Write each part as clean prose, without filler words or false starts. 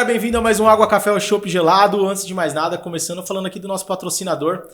galera, bem-vindo a mais um Água, Café ou Chopp Gelado. Antes de mais nada, começando falando aqui do nosso patrocinador,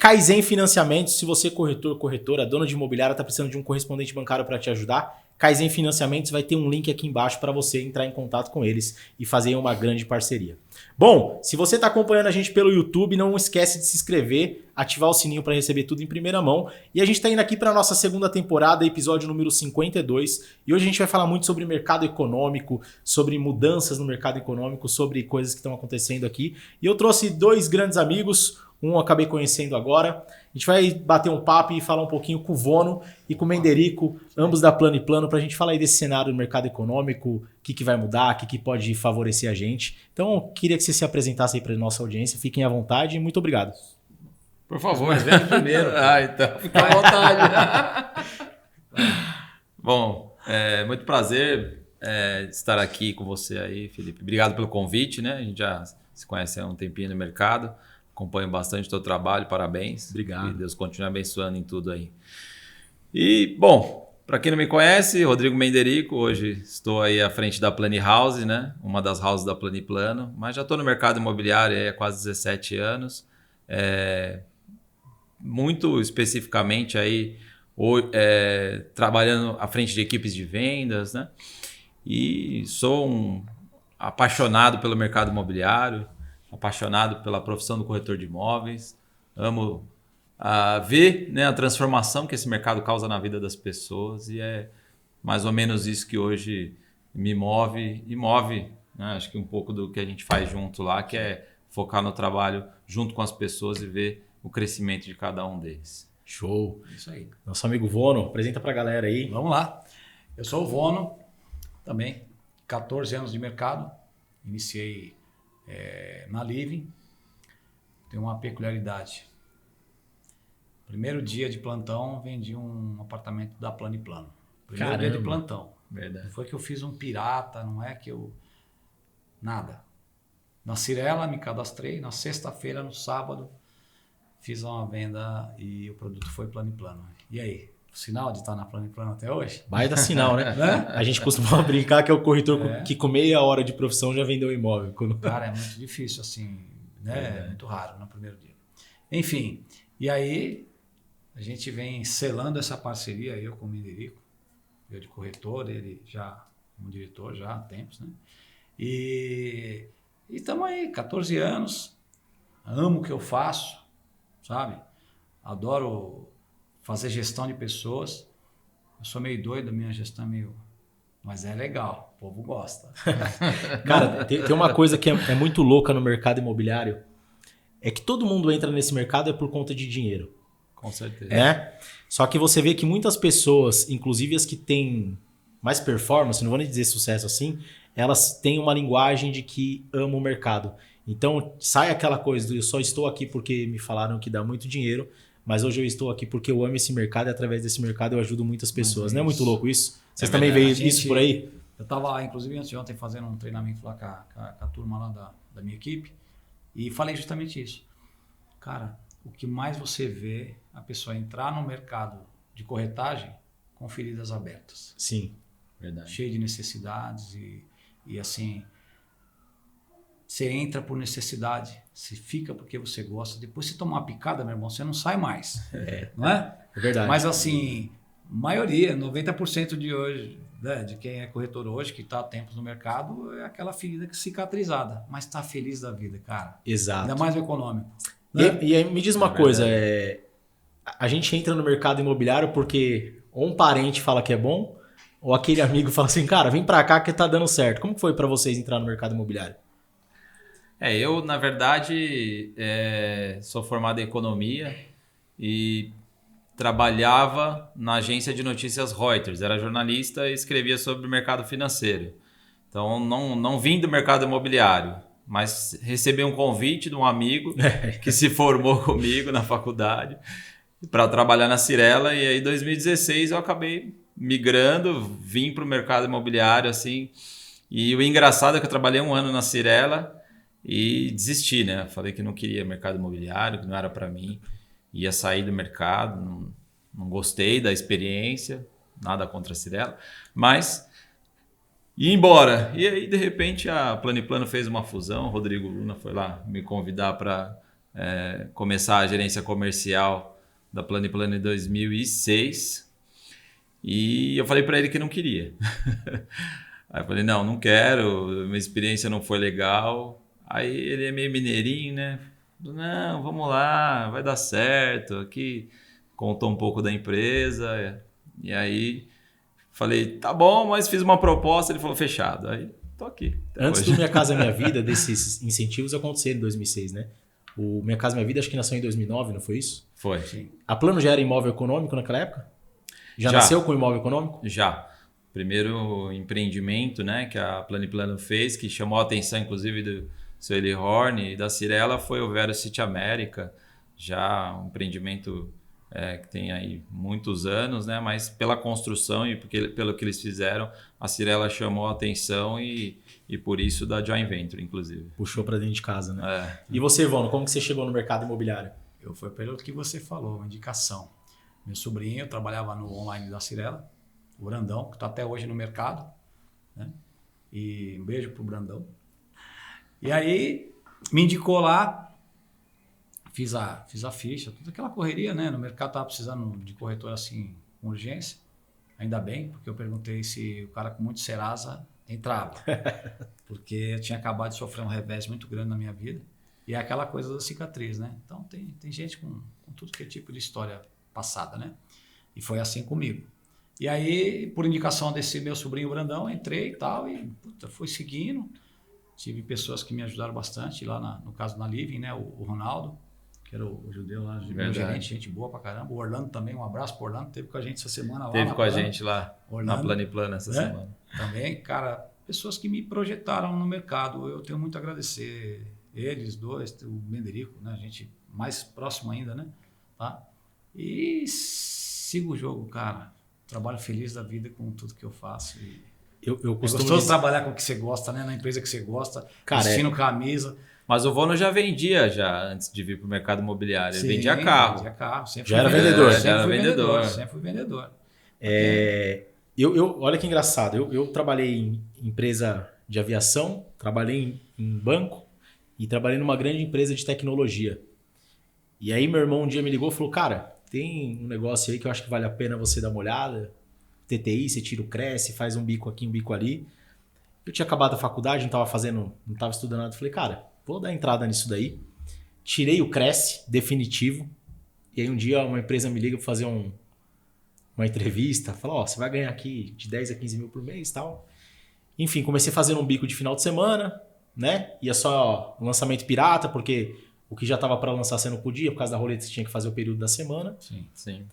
Kaizen Financiamentos. Se você é corretor, corretora, dono de imobiliária, está precisando de um correspondente bancário para te ajudar, Kaizen Financiamentos vai ter um link aqui embaixo para você entrar em contato com eles e fazer uma grande parceria. Bom, se você está acompanhando a gente pelo YouTube, não esquece de se inscrever, ativar o sininho para receber tudo em primeira mão. E a gente está indo aqui para a nossa segunda temporada, episódio número 52. E hoje a gente vai falar muito sobre mercado econômico, sobre mudanças no mercado econômico, sobre coisas que estão acontecendo aqui. E eu trouxe dois grandes amigos, um eu acabei conhecendo agora. A gente vai bater um papo e falar um pouquinho com o Vono e com o Menderico, ambos da Plano e Plano, para a gente falar aí desse cenário do mercado econômico, o que vai mudar, o que pode favorecer a gente. Então, eu queria que você se apresentasse aí para a nossa audiência. Fiquem à vontade e muito obrigado. Por favor, mas vem primeiro. Então, fica à vontade. Bom, muito prazer estar aqui com você aí, Felipe. Obrigado pelo convite, né? A gente já se conhece há um tempinho no mercado. Acompanho bastante o teu trabalho, parabéns. Obrigado. E Deus continue abençoando em tudo aí. E, bom, para quem não me conhece, Rodrigo Menderico, hoje estou aí à frente da Plani House, né? Uma das houses da Plano e Plano, mas já estou no mercado imobiliário há quase 17 anos. Muito especificamente aí, trabalhando à frente de equipes de vendas, né? E sou um apaixonado pelo mercado imobiliário, apaixonado pela profissão do corretor de imóveis, amo ver, né, a transformação que esse mercado causa na vida das pessoas e é mais ou menos isso que hoje me move e move, né, acho que um pouco do que a gente faz junto lá, que é focar no trabalho junto com as pessoas e ver o crescimento de cada um deles. Show! Isso aí. Nosso amigo Vono, apresenta pra galera aí. Vamos lá. Eu sou o Vono, também 14 anos de mercado, iniciei na Living. Tem uma peculiaridade. Primeiro dia de plantão, vendi um apartamento da Plano e Plano. Primeiro dia de plantão. Verdade. Não foi que eu fiz um pirata, não é que eu... Nada. Na Cirela, me cadastrei. Na sexta-feira, no sábado, fiz uma venda e o produto foi Plano e Plano. E aí? O sinal de estar na Plano e Plano até hoje? Vai dar sinal, né? A gente costuma brincar que é o corretor que com meia hora de profissão já vendeu imóvel. Cara, é muito difícil assim, né? É muito raro no primeiro dia. Enfim, e aí a gente vem selando essa parceria, eu com o Menderico, eu de corretor, ele já como diretor já há tempos, né? E estamos aí, 14 anos, amo o que eu faço, sabe? Adoro fazer gestão de pessoas. Eu sou meio doido, a minha gestão é meio... Mas é legal, o povo gosta. Cara, tem uma coisa que é muito louca no mercado imobiliário, é que todo mundo entra nesse mercado é por conta de dinheiro. Com certeza. Né? Só que você vê que muitas pessoas, inclusive as que têm mais performance, não vou nem dizer sucesso assim, elas têm uma linguagem de que amam o mercado. Então sai aquela coisa do eu só estou aqui porque me falaram que dá muito dinheiro, mas hoje eu estou aqui porque eu amo esse mercado e através desse mercado eu ajudo muitas pessoas. Não é muito louco isso? Vocês também veem isso por aí? Eu estava, inclusive, antes de ontem fazendo um treinamento lá com a turma lá da minha equipe e falei justamente isso. Cara, o que mais você vê a pessoa entrar no mercado de corretagem com feridas abertas. Sim, verdade. Cheio de necessidades e assim... Você entra por necessidade, você fica porque você gosta. Depois você toma uma picada, meu irmão, você não sai mais. Não é? É verdade. Mas assim, maioria, 90% de hoje, né, de quem é corretor hoje, que está há tempos no mercado, é aquela ferida cicatrizada. Mas está feliz da vida, cara. Exato. Ainda mais o econômico. Né? E aí me diz uma coisa, a gente entra no mercado imobiliário porque ou um parente fala que é bom, ou aquele amigo fala assim, cara, vem pra cá que tá dando certo. Como que foi pra vocês entrar no mercado imobiliário? Eu, na verdade, sou formado em economia e trabalhava na agência de notícias Reuters. Era jornalista e escrevia sobre o mercado financeiro. Então, não vim do mercado imobiliário, mas recebi um convite de um amigo que se formou comigo na faculdade para trabalhar na Cirela. E aí, em 2016, eu acabei migrando, vim para o mercado imobiliário. Assim, e o engraçado é que eu trabalhei um ano na Cirela e desisti, né? Falei que não queria mercado imobiliário, que não era para mim. Ia sair do mercado, não gostei da experiência, nada contra a Cirela. Mas ia embora. E aí, de repente, a Planiplano fez uma fusão. O Rodrigo Luna foi lá me convidar para começar a gerência comercial da Planiplano em 2006. E eu falei para ele que não queria. Aí eu falei, não quero, minha experiência não foi legal. Aí ele é meio mineirinho, né? Não, vamos lá, vai dar certo. Aqui contou um pouco da empresa. E aí falei, tá bom, mas fiz uma proposta. Ele falou, fechado. Aí tô aqui. Antes do Minha Casa Minha Vida, desses incentivos aconteceram em 2006, né? O Minha Casa Minha Vida acho que nasceu em 2009, não foi isso? Foi. Sim. A Plano já era imóvel econômico naquela época? Já nasceu com imóvel econômico? Já. Primeiro empreendimento, né, que a Planiplano fez, que chamou a atenção inclusive do seu Eli Horn e da Cirela, foi o Vero City América. Já um empreendimento que tem aí muitos anos, né, mas pela construção e pelo que eles fizeram, a Cirela chamou a atenção e por isso da Joint Venture, inclusive. Puxou para dentro de casa, né? E você, Ivano, como que você chegou no mercado imobiliário? Eu fui pelo que você falou, uma indicação. Meu sobrinho trabalhava no online da Cirela, o Brandão, que está até hoje no mercado, né? E um beijo pro Brandão. E aí me indicou lá, fiz a ficha, toda aquela correria, né? No mercado estava precisando de corretor assim, com urgência. Ainda bem, porque eu perguntei se o cara com muito Serasa entrava. Porque eu tinha acabado de sofrer um revés muito grande na minha vida. E é aquela coisa da cicatriz, né? Então tem gente com tudo que é tipo de história passada, né? E foi assim comigo. E aí, por indicação desse meu sobrinho Brandão, entrei e tal, e fui seguindo. Tive pessoas que me ajudaram bastante lá, no caso na Living, né? O Ronaldo, que era o judeu lá, o gerente, gente boa pra caramba. O Orlando também, um abraço pro Orlando, teve com a gente essa semana lá. Teve com a gente lá na Planiplano essa semana. Também, cara, pessoas que me projetaram no mercado. Eu tenho muito a agradecer eles dois, o Menderico, né? A gente mais próximo ainda, né? Tá? E sigo o jogo, cara. Trabalho feliz da vida com tudo que eu faço. E eu é gostoso trabalhar com o que você gosta, né? Na empresa que você gosta, vestindo camisa. Mas o Vono já vendia antes de vir para o mercado imobiliário. Ele vendia carro. Vendia carro. Já era vendedor. Sempre fui vendedor. Olha que engraçado. Eu trabalhei em empresa de aviação, trabalhei em banco e trabalhei numa grande empresa de tecnologia. E aí meu irmão um dia me ligou e falou, cara, tem um negócio aí que eu acho que vale a pena você dar uma olhada. TTI, você tira o Cresce, faz um bico aqui, um bico ali. Eu tinha acabado a faculdade, não estava estudando nada. Falei, cara, vou dar entrada nisso daí. Tirei o Cresce, definitivo. E aí um dia uma empresa me liga para fazer uma entrevista. Falou, você vai ganhar aqui de 10 a 15 mil por mês e tal. Enfim, comecei fazendo um bico de final de semana, né? Ia só um lançamento pirata, porque o que já estava para lançar você não podia, por causa da roleta você tinha que fazer o período da semana. Sim.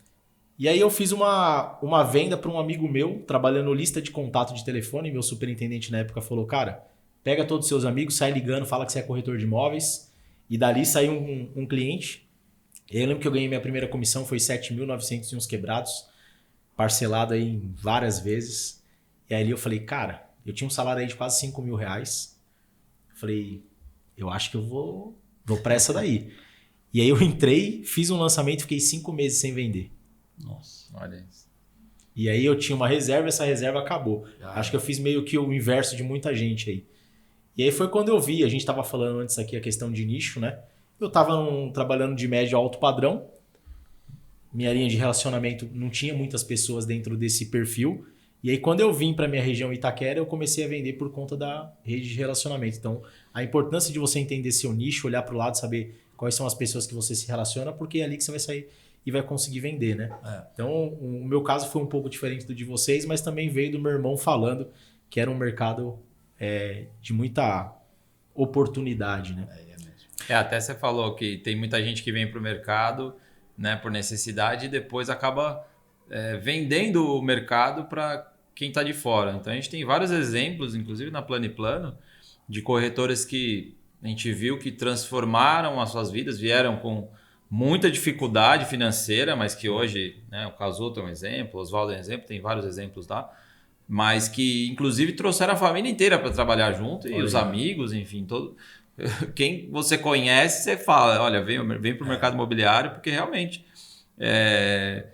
E aí eu fiz uma venda para um amigo meu, trabalhando lista de contato de telefone. Meu superintendente na época falou, cara, pega todos os seus amigos, sai ligando, fala que você é corretor de imóveis. E dali saiu um cliente. E aí eu lembro que eu ganhei minha primeira comissão, foi 7.900 e uns quebrados, parcelado aí em várias vezes. E aí eu falei, cara, eu tinha um salário aí de quase 5 mil reais. Falei, eu acho que eu vou para essa daí. E aí eu entrei, fiz um lançamento e fiquei 5 meses sem vender. Nossa, olha isso. E aí eu tinha uma reserva, essa reserva acabou. Acho que eu fiz meio que o inverso de muita gente aí. E aí foi quando eu vi, a gente estava falando antes aqui a questão de nicho, né? Eu estava trabalhando de médio a alto padrão. Minha linha de relacionamento não tinha muitas pessoas dentro desse perfil. E aí quando eu vim para minha região Itaquera, eu comecei a vender por conta da rede de relacionamento. Então a importância de você entender seu nicho, olhar para o lado, saber quais são as pessoas que você se relaciona, porque é ali que você vai sair e vai conseguir vender, né? Então, o meu caso foi um pouco diferente do de vocês, mas também veio do meu irmão falando que era um mercado de muita oportunidade, né? Até você falou que tem muita gente que vem para o mercado, né, por necessidade e depois acaba vendendo o mercado para quem está de fora. Então, a gente tem vários exemplos, inclusive na Planiplano, de corretores que a gente viu que transformaram as suas vidas, vieram com muita dificuldade financeira, mas que hoje, né, o Casuto é um exemplo, o Oswaldo é um exemplo, tem vários exemplos lá, mas que inclusive trouxeram a família inteira para trabalhar junto e os amigos, enfim, todo. Quem você conhece, você fala, olha, vem para o mercado imobiliário, porque realmente é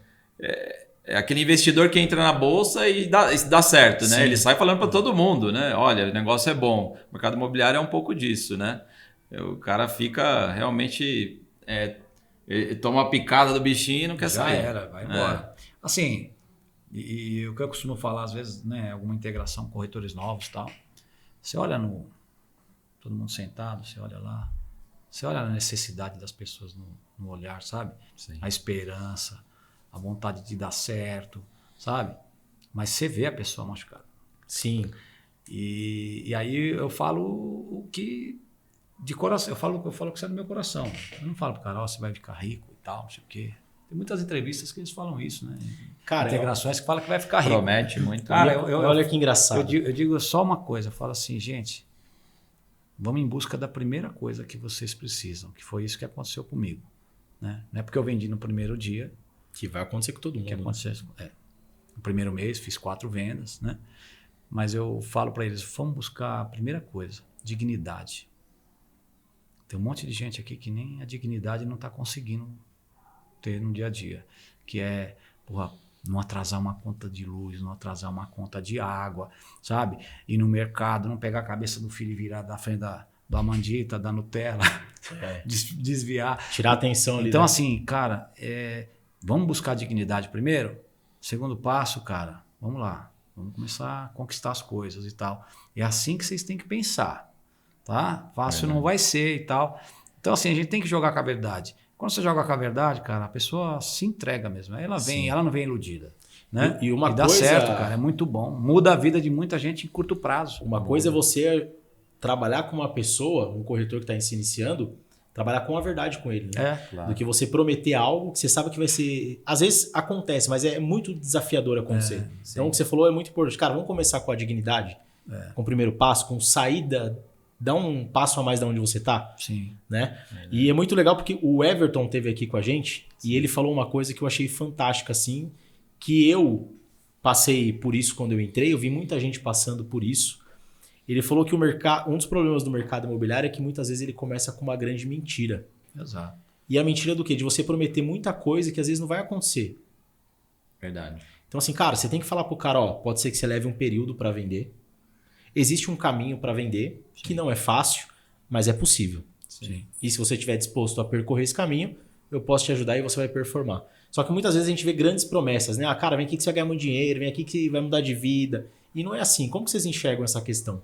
aquele investidor que entra na bolsa e dá certo, né? Sim. Ele sai falando para todo mundo, né? Olha, o negócio é bom. O mercado imobiliário é um pouco disso, né? O cara fica realmente... ele toma uma picada do bichinho e não quer sair. Já era, vai embora. Assim, e o que eu costumo falar, às vezes, né? Alguma integração com corretores novos e tal. Você olha todo mundo sentado, você olha lá. Você olha a necessidade das pessoas no olhar, sabe? Sim. A esperança, a vontade de dar certo, sabe? Mas você vê a pessoa machucada. Sim. E aí eu falo o que de coração, eu falo o que sai do meu coração. Eu não falo pro cara, você vai ficar rico e tal, não sei o quê. Tem muitas entrevistas que eles falam isso, né? Cara, integrações que falam que vai ficar rico. Promete muito. Cara, olha que engraçado. Eu digo só uma coisa, eu falo assim, gente, vamos em busca da primeira coisa que vocês precisam, que foi isso que aconteceu comigo. Né? Não é porque eu vendi no primeiro dia. Que vai acontecer com todo mundo. Que aconteceu. No primeiro mês fiz 4 vendas, né? Mas eu falo para eles, vamos buscar a primeira coisa, dignidade. Tem um monte de gente aqui que nem a dignidade não está conseguindo ter no dia a dia. Que é, não atrasar uma conta de luz, não atrasar uma conta de água, sabe? Ir no mercado, não pegar a cabeça do filho e virar da frente da Mandita, da Nutella, desviar. Tirar a atenção ali. Então, assim, cara, vamos buscar dignidade primeiro. Segundo passo, cara, vamos lá. Vamos começar a conquistar as coisas e tal. É assim que vocês têm que pensar, tá? Fácil não vai ser e tal. Então, assim, a gente tem que jogar com a verdade. Quando você joga com a verdade, cara, a pessoa se entrega mesmo. Ela não vem iludida. Né? E uma dá coisa... certo, cara, é muito bom. Muda a vida de muita gente em curto prazo. Uma coisa é você trabalhar com uma pessoa, um corretor que está se iniciando, trabalhar com a verdade com ele, né? Claro. Do que você prometer algo que você sabe que vai ser... Às vezes acontece, mas é muito desafiador acontecer. Então o que você falou é muito importante. Cara, vamos começar com a dignidade, com o primeiro passo, com saída, dar um passo a mais de onde você está. Sim. Né? E é muito legal porque o Everton esteve aqui com a gente e ele falou uma coisa que eu achei fantástica, assim, que eu passei por isso quando eu entrei, eu vi muita gente passando por isso. Ele falou que um dos problemas do mercado imobiliário é que muitas vezes ele começa com uma grande mentira. Exato. E a mentira do quê? De você prometer muita coisa que às vezes não vai acontecer. Verdade. Então assim, cara, você tem que falar pro cara, pode ser que você leve um período para vender. Existe um caminho para vender, que não é fácil, mas é possível. Sim. E se você estiver disposto a percorrer esse caminho, eu posso te ajudar e você vai performar. Só que muitas vezes a gente vê grandes promessas, né? Cara, vem aqui que você vai ganhar muito dinheiro, vem aqui que você vai mudar de vida. E não é assim. Como que vocês enxergam essa questão?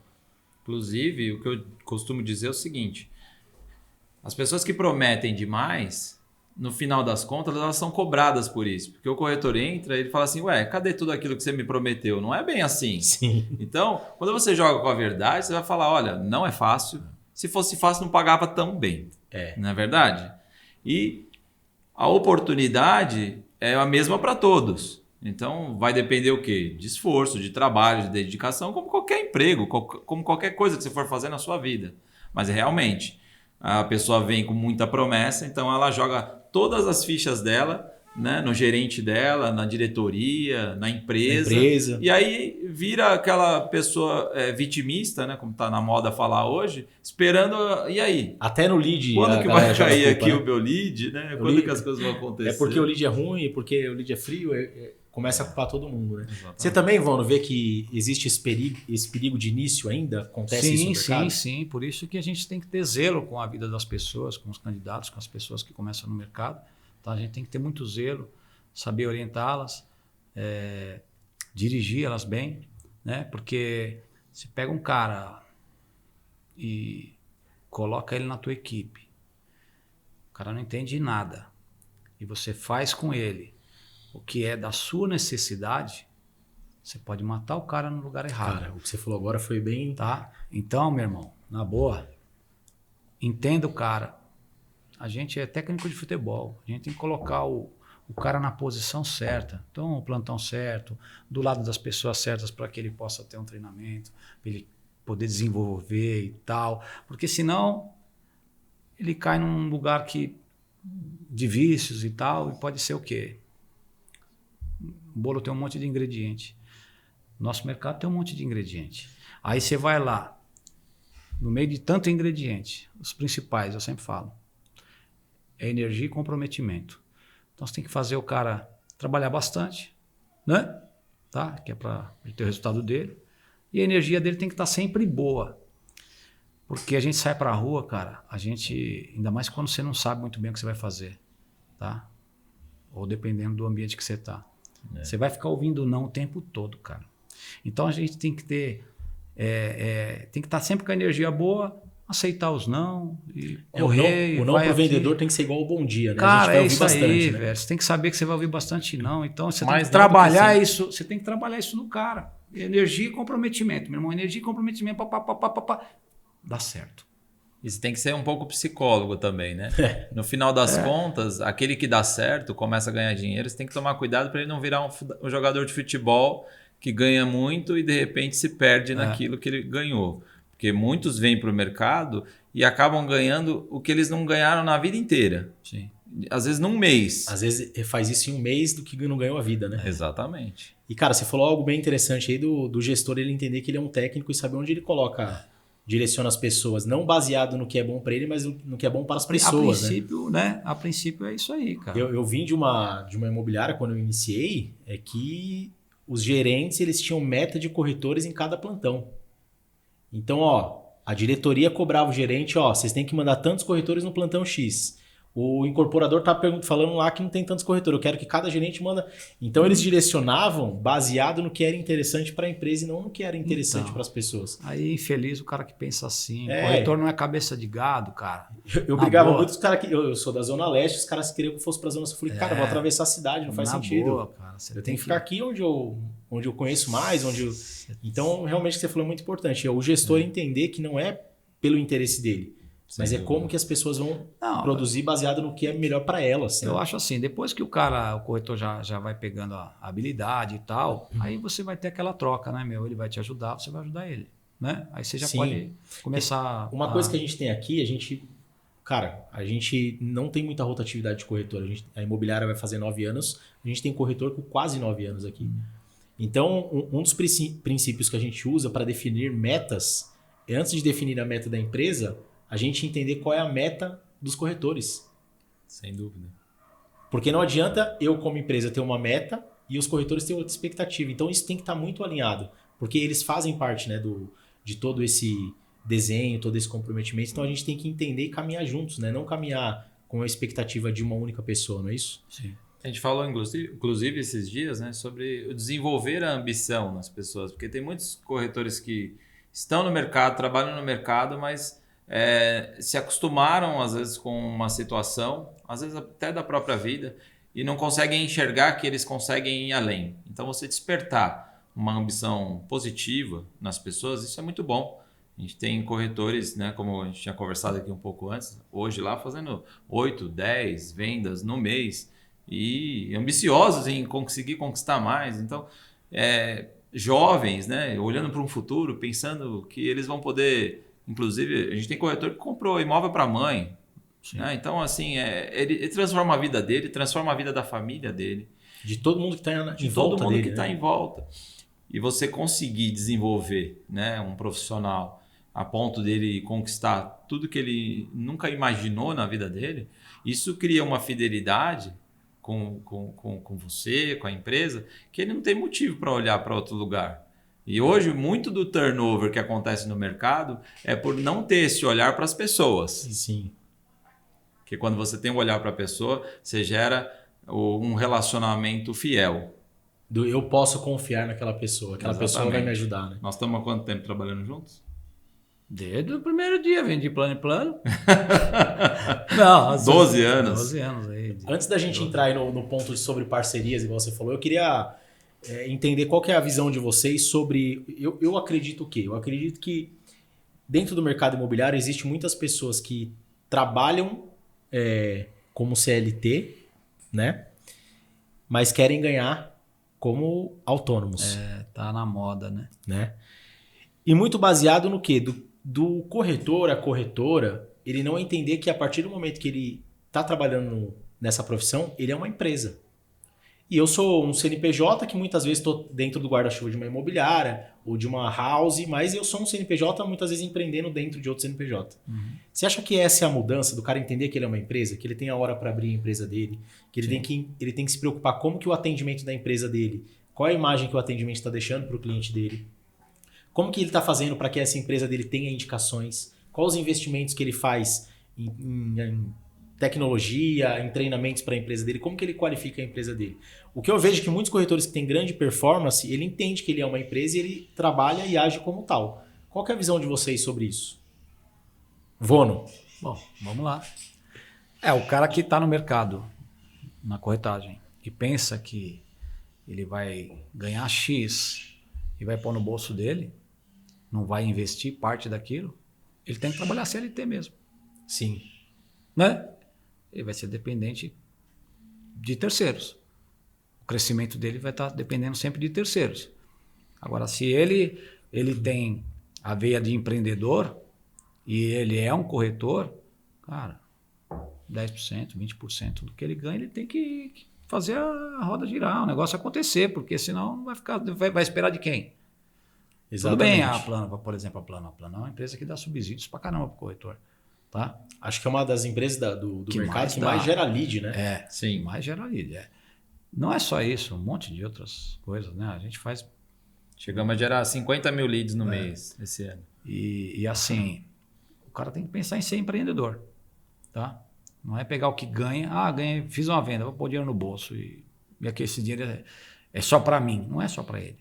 Inclusive, o que eu costumo dizer é o seguinte: as pessoas que prometem demais, no final das contas, elas são cobradas por isso. Porque o corretor entra e ele fala assim, cadê tudo aquilo que você me prometeu? Não é bem assim. Sim. Então, quando você joga com a verdade, você vai falar, olha, não é fácil. Se fosse fácil, não pagava tão bem. Não é verdade? E a oportunidade é a mesma para todos. Então, vai depender o quê? De esforço, de trabalho, de dedicação, como qualquer emprego, como qualquer coisa que você for fazer na sua vida. Mas realmente, a pessoa vem com muita promessa, então ela joga todas as fichas dela, né, no gerente dela, na diretoria, na empresa. E aí vira aquela pessoa vitimista, né, como está na moda falar hoje, esperando, e aí? Até no lead. Quando que vai cair aqui o meu lead? Né? Quando que as coisas vão acontecer? É porque o lead é ruim, porque o lead é frio, começa a culpar todo mundo. Né? Exatamente. Você também, Vano, vê que existe esse perigo de início ainda? Acontece isso no mercado? Sim. Por isso que a gente tem que ter zelo com a vida das pessoas, com os candidatos, com as pessoas que começam no mercado. Então, a gente tem que ter muito zelo, saber orientá-las, dirigir elas bem, né? Porque se pega um cara e coloca ele na tua equipe, o cara não entende nada, e você faz com ele o que é da sua necessidade, você pode matar o cara no lugar errado. Cara, o que você falou agora foi bem... Tá? Então, meu irmão, na boa, entenda o cara. A gente é técnico de futebol, a gente tem que colocar o cara na posição certa, então o plantão certo, do lado das pessoas certas para que ele possa ter um treinamento, para ele poder desenvolver e tal, porque senão ele cai num lugar de vícios e tal, e pode ser o quê? O bolo tem um monte de ingrediente. Nosso mercado tem um monte de ingrediente. Aí você vai lá, no meio de tanto ingrediente, os principais, eu sempre falo, é energia e comprometimento. Então você tem que fazer o cara trabalhar bastante, né? Tá? Que é para ele ter o resultado dele. E a energia dele tem que estar sempre boa. Porque a gente sai para a rua, cara, ainda mais quando você não sabe muito bem o que você vai fazer, tá? Ou dependendo do ambiente que você tá. Você vai ficar ouvindo não o tempo todo, cara. Então a gente tem que ter, tem que estar sempre com a energia boa, aceitar os não e correr. O não pro vendedor tem que ser igual ao bom dia, né? Cara, a gente vai ouvir isso bastante, aí, né? velho. Você tem que saber que você vai ouvir bastante não. Então você tem Mais que não do que trabalhar sim. isso. Você tem que trabalhar isso no cara. Energia e comprometimento, meu irmão. Energia e comprometimento, dá certo. E você tem que ser um pouco psicólogo também, né? No final das contas, aquele que dá certo, começa a ganhar dinheiro, você tem que tomar cuidado para ele não virar um jogador de futebol que ganha muito e de repente se perde naquilo que ele ganhou. Porque muitos vêm para o mercado e acabam ganhando o que eles não ganharam na vida inteira. Sim. Às vezes num mês. Às vezes faz isso em um mês do que não ganhou a vida, né? Exatamente. E, cara, você falou algo bem interessante aí do gestor ele entender que ele é um técnico e saber onde ele direciona as pessoas. Não baseado no que é bom para ele, mas no que é bom para as pessoas, né? A princípio é isso aí, cara. Eu vim de uma imobiliária quando eu iniciei, é que os gerentes eles tinham meta de corretores em cada plantão. Então, ó, a diretoria cobrava o gerente, ó, vocês têm que mandar tantos corretores no plantão X. O incorporador tá falando lá que não tem tantos corretores. Eu quero que cada gerente manda. Então eles direcionavam baseado no que era interessante para a empresa e não no que era interessante para as pessoas. Aí, infeliz o cara que pensa assim. Corretor não é cabeça de gado, cara. Eu brigava muito com os caras que. Eu sou da Zona Leste, os caras queriam que eu fosse para a Zona Sul. Eu falei, cara, eu vou atravessar a cidade, não faz sentido. Boa, cara, eu tenho que ficar aqui onde eu conheço mais, Então, realmente, o que você falou é muito importante. É o gestor entender que não é pelo interesse dele. Mas como que as pessoas vão produzir baseado no que é melhor para elas. Eu acho assim, depois que o corretor já vai pegando a habilidade e tal, aí você vai ter aquela troca, né, meu? Ele vai te ajudar, você vai ajudar ele, né? Aí você já pode começar... Uma coisa que a gente tem aqui, a gente não tem muita rotatividade de corretor. A imobiliária vai fazer 9 anos, a gente tem corretor com quase 9 anos aqui. Então, um dos princípios que a gente usa para definir metas, é antes de definir a meta da empresa, a gente entender qual é a meta dos corretores. Sem dúvida. Porque não adianta eu, como empresa, ter uma meta e os corretores ter outra expectativa. Então, isso tem que estar muito alinhado. Porque eles fazem parte, né, de todo esse desenho, todo esse comprometimento. Então, a gente tem que entender e caminhar juntos, né? Não caminhar com a expectativa de uma única pessoa, não é isso? Sim. A gente falou, inclusive, esses dias, né, sobre o desenvolver a ambição nas pessoas. Porque tem muitos corretores que estão no mercado, trabalham no mercado, mas... se acostumaram às vezes com uma situação, às vezes até da própria vida, e não conseguem enxergar que eles conseguem ir além. Então você despertar uma ambição positiva nas pessoas, isso é muito bom. A gente tem corretores, né, como a gente tinha conversado aqui um pouco antes, hoje lá fazendo 8, 10 vendas no mês e ambiciosos em conseguir conquistar mais. Então, jovens, né, olhando para um futuro, pensando que eles vão poder... Inclusive, a gente tem corretor que comprou imóvel para a mãe. Né? Então, assim, ele transforma a vida dele, transforma a vida da família dele. De todo mundo que está em volta dele. De todo mundo que está em volta. E você conseguir desenvolver, né, um profissional a ponto dele conquistar tudo que ele nunca imaginou na vida dele, isso cria uma fidelidade com você, com a empresa, que ele não tem motivo para olhar para outro lugar. E hoje, muito do turnover que acontece no mercado é por não ter esse olhar para as pessoas. Sim. Porque quando você tem um olhar para a pessoa, você gera um relacionamento fiel. Eu posso confiar naquela pessoa, aquela pessoa vai me ajudar, né? Nós estamos há quanto tempo trabalhando juntos? Desde o primeiro dia, vendi plano em plano. Não, 12 anos. 12 anos aí. Antes da gente entrar aí no ponto sobre parcerias, igual você falou, eu queria... entender qual que é a visão de vocês sobre... Eu acredito o quê? Eu acredito que dentro do mercado imobiliário existe muitas pessoas que trabalham como CLT, né? Mas querem ganhar como autônomos. Tá na moda, né? E muito baseado no quê? Do corretor a corretora, ele não entender que a partir do momento que ele está trabalhando nessa profissão, ele é uma empresa. E eu sou um CNPJ que muitas vezes estou dentro do guarda-chuva de uma imobiliária ou de uma house, mas eu sou um CNPJ muitas vezes empreendendo dentro de outro CNPJ. Você acha que essa é a mudança do cara entender que ele é uma empresa, que ele tem a hora para abrir a empresa dele, que ele tem que se preocupar como que o atendimento da empresa dele Qual é a imagem que o atendimento está deixando para o cliente dele? Como que ele está fazendo para que essa empresa dele tenha indicações? Quais os investimentos que ele faz em tecnologia, em treinamentos para a empresa dele? Como que ele qualifica a empresa dele? O que eu vejo é que muitos corretores que têm grande performance, ele entende que ele é uma empresa e ele trabalha e age como tal. Qual que é a visão de vocês sobre isso? Vono. Bom, vamos lá. O cara que está no mercado, na corretagem, e pensa que ele vai ganhar X e vai pôr no bolso dele, não vai investir parte daquilo, ele tem que trabalhar CLT mesmo. Sim. Né? Ele vai ser dependente de terceiros. O crescimento dele vai estar dependendo sempre de terceiros. Agora, se ele tem a veia de empreendedor e ele é um corretor, cara, 10%, 20% do que ele ganha, ele tem que fazer a roda girar, o negócio acontecer, porque senão vai esperar de quem? Exatamente. Tudo bem, a Plano, por exemplo, a Plano é uma empresa que dá subsídios pra caramba pro corretor. Tá? Acho que é uma das empresas do Que mercado mais que dá. mais gera lead, né? Sim. Mais gera lead. Não é só isso, um monte de outras coisas, né? A gente faz... Chegamos a gerar 50 mil leads no mês esse ano. E assim, o cara tem que pensar em ser empreendedor, tá? Não é pegar o que ganha, ganhei, fiz uma venda, vou pôr dinheiro no bolso e aqui esse dinheiro é só para mim, não é só para ele.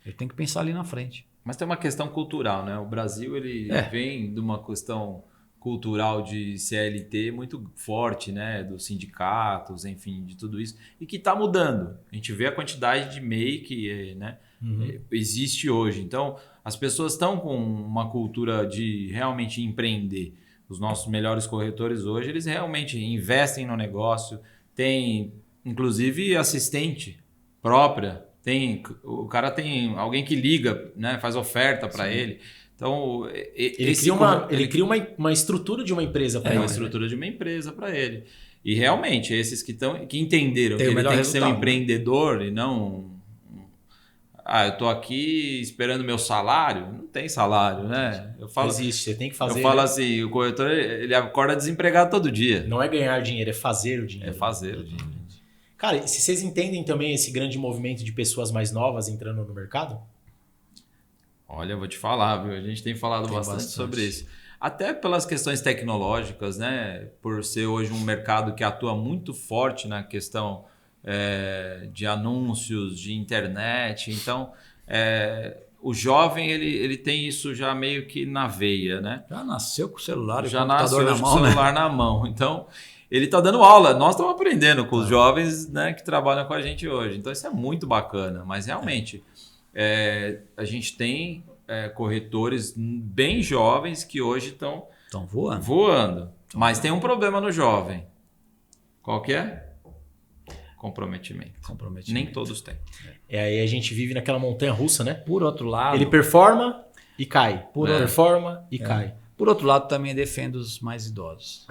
Ele tem que pensar ali na frente. Mas tem uma questão cultural, né? O Brasil ele vem de uma questão cultural de CLT muito forte, né? Dos sindicatos, enfim, de tudo isso. E que está mudando. A gente vê a quantidade de MEI que existe hoje. Então, as pessoas estão com uma cultura de realmente empreender. Os nossos melhores corretores hoje, eles realmente investem no negócio. Tem, inclusive, assistente própria. O cara tem alguém que liga, né? Faz oferta para ele. Então, ele cria uma estrutura de uma empresa para ele. Uma estrutura de uma empresa para ele. E realmente, esses que entenderam Tem que o ele melhor tem que ser um resultado, empreendedor e não... eu estou aqui esperando meu salário. Não tem salário, né? Não existe, você tem que fazer. Eu falo assim, o corretor ele acorda desempregado todo dia. Não é ganhar dinheiro, é fazer o dinheiro. É fazer o dinheiro. Cara, se vocês entendem também esse grande movimento de pessoas mais novas entrando no mercado? Olha, eu vou te falar, viu? A gente tem falado bastante sobre isso. Até pelas questões tecnológicas, né? Por ser hoje um mercado que atua muito forte na questão de anúncios, de internet. Então, o jovem ele tem isso já meio que na veia, né? Já nasceu com o celular e já computador nasceu na com o mão, celular na mão. Então, ele está dando aula. Nós estamos aprendendo com os jovens, né, que trabalham com a gente hoje. Então, isso é muito bacana. Mas, realmente, a gente tem corretores bem jovens que hoje estão voando. Mas tem um problema no jovem. Qual que é? Comprometimento. Nem todos têm. Aí a gente vive naquela montanha russa, né? Por outro lado... Ele performa e cai. Performa e cai. Por outro lado, também defendo os mais idosos.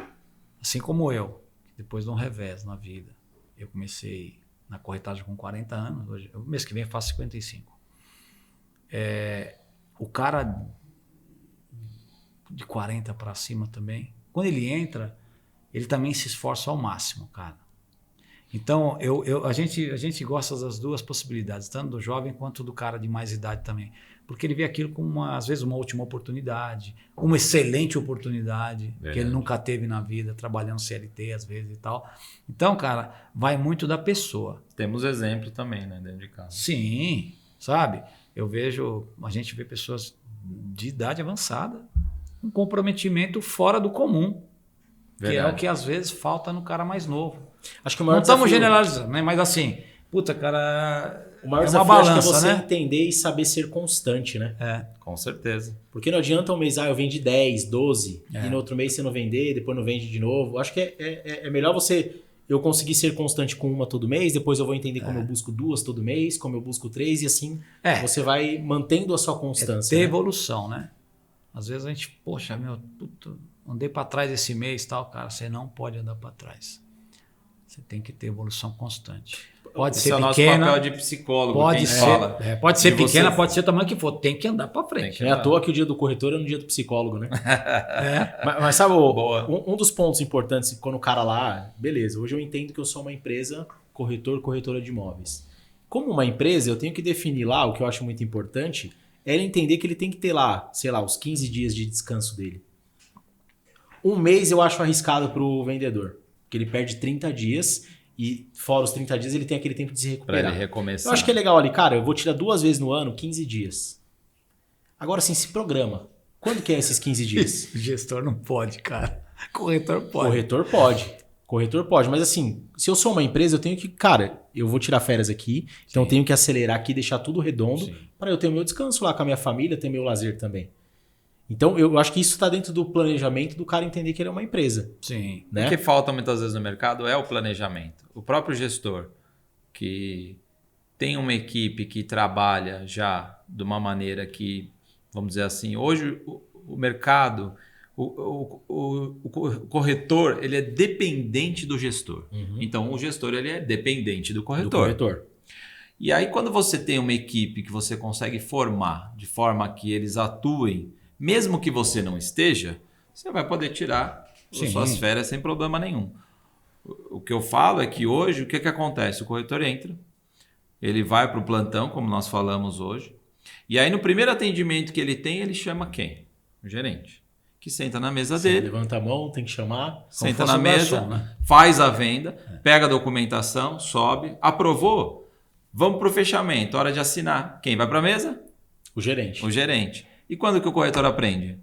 Assim como eu, depois de um revés na vida. Eu comecei na corretagem com 40 anos. Hoje, o mês que vem eu faço 55. O cara de 40 para cima também, quando ele entra, ele também se esforça ao máximo, cara. Então, a gente gosta das duas possibilidades, tanto do jovem quanto do cara de mais idade também. Porque ele vê aquilo como, às vezes, uma última oportunidade, uma excelente oportunidade que ele nunca teve na vida, trabalhando CLT às vezes e tal. Então, cara, vai muito da pessoa. Temos exemplo também, né, dentro de casa. Sim, sabe? A gente vê pessoas de idade avançada, um comprometimento fora do comum, que é o que às vezes falta no cara mais novo. Acho que o maior Não estamos desafio... generalizando, né? Mas assim, puta, cara, o maior uma desafio balança, acho que é você né? entender e saber ser constante, né? Com certeza. Porque não adianta um mês, eu vendi 10, 12, e no outro mês você não vender, depois não vende de novo. Acho que é melhor eu conseguir ser constante com uma todo mês, depois eu vou entender como eu busco 2 todo mês, como eu busco 3, e assim você vai mantendo a sua constância. Ter evolução, né? Às vezes a gente, poxa, andei para trás esse mês, tal, cara, você não pode andar para trás. Você tem que ter evolução constante. Pode ser pequena. Esse é o nosso papel de psicólogo, pode ser pequena, pode ser o tamanho que for. Tem que andar para frente. É à toa que o dia do corretor é no dia do psicólogo, né? Mas sabe, um dos pontos importantes, quando o cara lá... Beleza, hoje eu entendo que eu sou uma empresa corretora de imóveis. como uma empresa, eu tenho que definir lá, o que eu acho muito importante, é ele entender que ele tem que ter lá, sei lá, os 15 dias de descanso dele. Um mês eu acho arriscado para o vendedor, porque ele perde 30 dias e fora os 30 dias ele tem aquele tempo de se Para recuperar. ele recomeçar. Eu acho que é legal ali, cara, eu vou tirar 2 vezes no ano, 15 dias. Agora sim, se programa. Quando que é esses 15 dias? O gestor não pode, cara. Corretor pode. Corretor pode. Corretor pode, mas assim, se eu sou uma empresa, eu tenho que, cara, eu vou tirar férias aqui, então eu tenho que acelerar aqui, deixar tudo redondo, para eu ter o meu descanso lá com a minha família, ter meu lazer também. Então, eu acho que isso está dentro do planejamento do cara entender que ele é uma empresa. Sim. Né? O que falta muitas vezes no mercado é o planejamento. O próprio gestor, que tem uma equipe que trabalha já de uma maneira que, vamos dizer assim, hoje o mercado, o corretor, ele é dependente do gestor. Uhum. Então, o gestor ele é dependente do corretor. Do corretor. E aí, quando você tem uma equipe que você consegue formar de forma que eles atuem, mesmo que você não esteja, você vai poder tirar as suas férias sem problema nenhum. O que eu falo é que hoje, o que acontece? O corretor entra, ele vai para o plantão, como nós falamos hoje, e aí no primeiro atendimento que ele tem, ele chama quem? O gerente. Que senta na mesa dele. Levanta a mão, tem que chamar. Senta na mesa, garçom, né? faz a venda, pega a documentação, sobe, aprovou, vamos para o fechamento, hora de assinar. Quem vai para a mesa? O gerente. O gerente. E quando que o corretor aprende?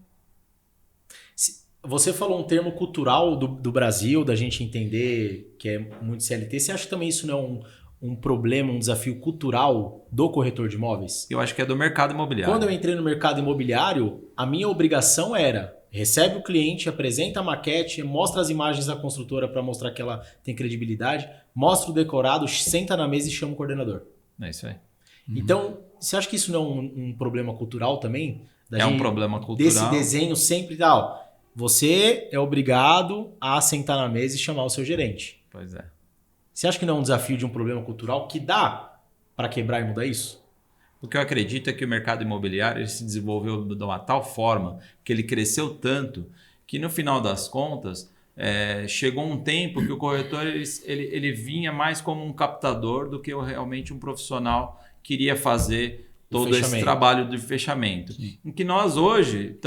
Você falou um termo cultural do Brasil, da gente entender que é muito CLT. Você acha que também isso não é um problema, um desafio cultural do corretor de imóveis? Eu acho que é do mercado imobiliário. Quando eu entrei no mercado imobiliário, a minha obrigação era: recebe o cliente, apresenta a maquete, mostra as imagens da construtora para mostrar que ela tem credibilidade, mostra o decorado, senta na mesa e chama o coordenador. É isso aí. Então, você acha que isso não é um problema cultural também? É um problema cultural. Desse desenho sempre tal. Você é obrigado a sentar na mesa e chamar o seu gerente. Pois é. Você acha que não é um desafio de um problema cultural que dá para quebrar e mudar isso? O que eu acredito é que o mercado imobiliário ele se desenvolveu de uma tal forma que ele cresceu tanto que no final das contas chegou um tempo que o corretor ele vinha mais como um captador do que realmente um profissional que iria fazer todo esse trabalho de fechamento. Sim. Em que nós hoje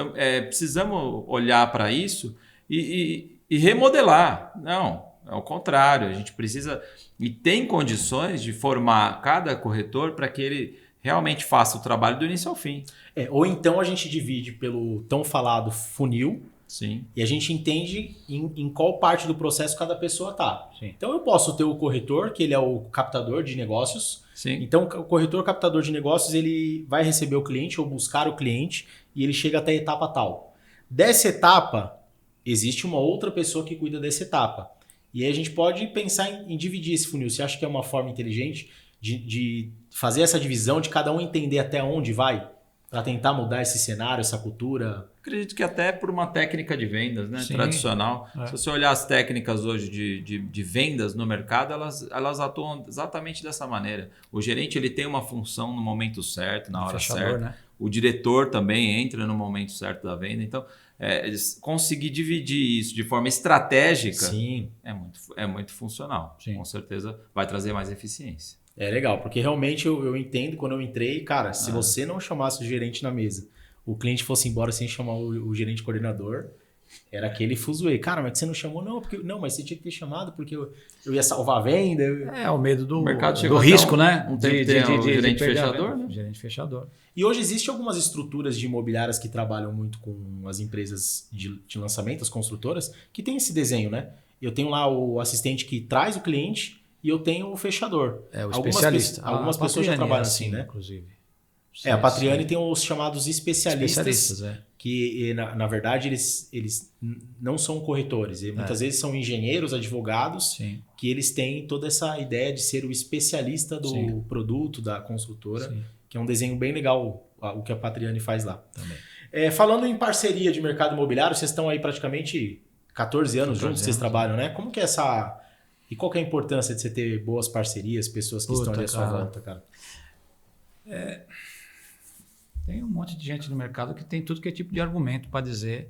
precisamos olhar para isso e remodelar. Não, é o contrário. A gente precisa e tem condições de formar cada corretor para que ele realmente faça o trabalho do início ao fim. Ou então a gente divide pelo tão falado funil. Sim. E a gente entende em qual parte do processo cada pessoa está. Então eu posso ter o corretor, que ele é o captador de negócios. Sim. Então o corretor captador de negócios ele vai receber o cliente ou buscar o cliente e ele chega até a etapa tal. Dessa etapa, existe uma outra pessoa que cuida dessa etapa. E aí a gente pode pensar em dividir esse funil. Você acha que é uma forma inteligente de fazer essa divisão, de cada um entender até onde vai? Para tentar mudar esse cenário, essa cultura? Acredito que até por uma técnica de vendas, né? Sim, Tradicional. é. Se você olhar as técnicas hoje de vendas no mercado, elas atuam exatamente dessa maneira. O gerente ele tem uma função no momento certo, na hora certa. Né? O diretor também entra no momento certo da venda. Então, conseguir dividir isso de forma estratégica Sim. é muito funcional. Sim. Com certeza vai trazer mais eficiência. É legal, porque realmente eu entendo quando eu entrei, cara, se você não chamasse o gerente na mesa, o cliente fosse embora sem chamar o gerente coordenador, era aquele fuzuê. Cara, mas você não chamou? Não, mas você tinha que ter chamado porque eu ia salvar a venda. O medo do mercado do risco, né? Um tempo de gerente fechador, né? Gerente fechador. E hoje existem algumas estruturas de imobiliárias que trabalham muito com as empresas de lançamento, as construtoras, que tem esse desenho, né? Eu tenho lá o assistente que traz o cliente e eu tenho o fechador. O especialista. Algumas pessoas já trabalham assim, né? Inclusive. A Patriani tem os chamados especialistas que, na verdade, eles não são corretores. Muitas vezes são engenheiros, advogados, que eles têm toda essa ideia de ser o especialista do produto, da construtora, que é um desenho bem legal o que a Patriani faz lá. Também. Falando em parceria de mercado imobiliário, vocês estão aí praticamente 14 anos juntos, vocês trabalham, né? Como que é essa... E qual que é a importância de você ter boas parcerias, pessoas que estão ali à sua volta, cara? Tem um monte de gente no mercado que tem tudo que é tipo de argumento para dizer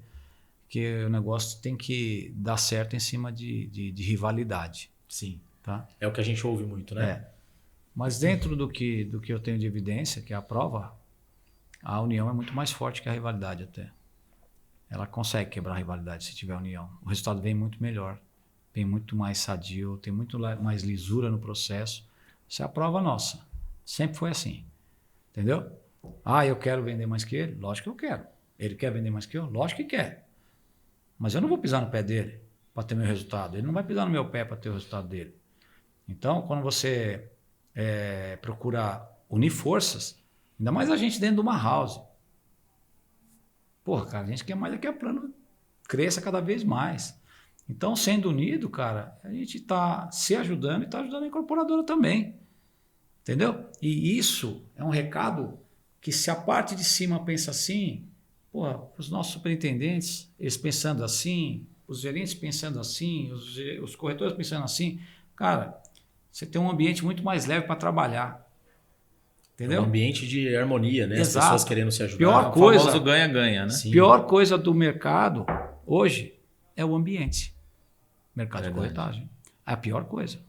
que o negócio tem que dar certo em cima de rivalidade. Sim. Tá? É o que a gente ouve muito, né? Mas dentro do que eu tenho de evidência, que é a prova, a união é muito mais forte que a rivalidade até. Ela consegue quebrar a rivalidade se tiver união. O resultado vem muito melhor, vem muito mais sadio, tem muito mais lisura no processo. Isso é a prova nossa. Sempre foi assim. Entendeu? Ah, eu quero vender mais que ele? Lógico que eu quero. Ele quer vender mais que eu? Lógico que quer. Mas eu não vou pisar no pé dele para ter meu resultado. Ele não vai pisar no meu pé para ter o resultado dele. Então, quando você procura unir forças, ainda mais a gente dentro de uma house. Porra, cara, a gente quer mais é que a Plano cresça cada vez mais. Então, sendo unido, cara, a gente está se ajudando e está ajudando a incorporadora também. Entendeu? E isso é um recado que, se a parte de cima pensa assim, porra, os nossos superintendentes, eles pensando assim, os gerentes pensando assim, os corretores pensando assim, cara, você tem um ambiente muito mais leve para trabalhar. Entendeu? Um ambiente de harmonia, né? Exato. As pessoas querendo se ajudar. Pior O coisa, famoso ganha-ganha, né? Sim. pior coisa do mercado hoje é o ambiente. Mercado de Verdade. corretagem. É a pior coisa.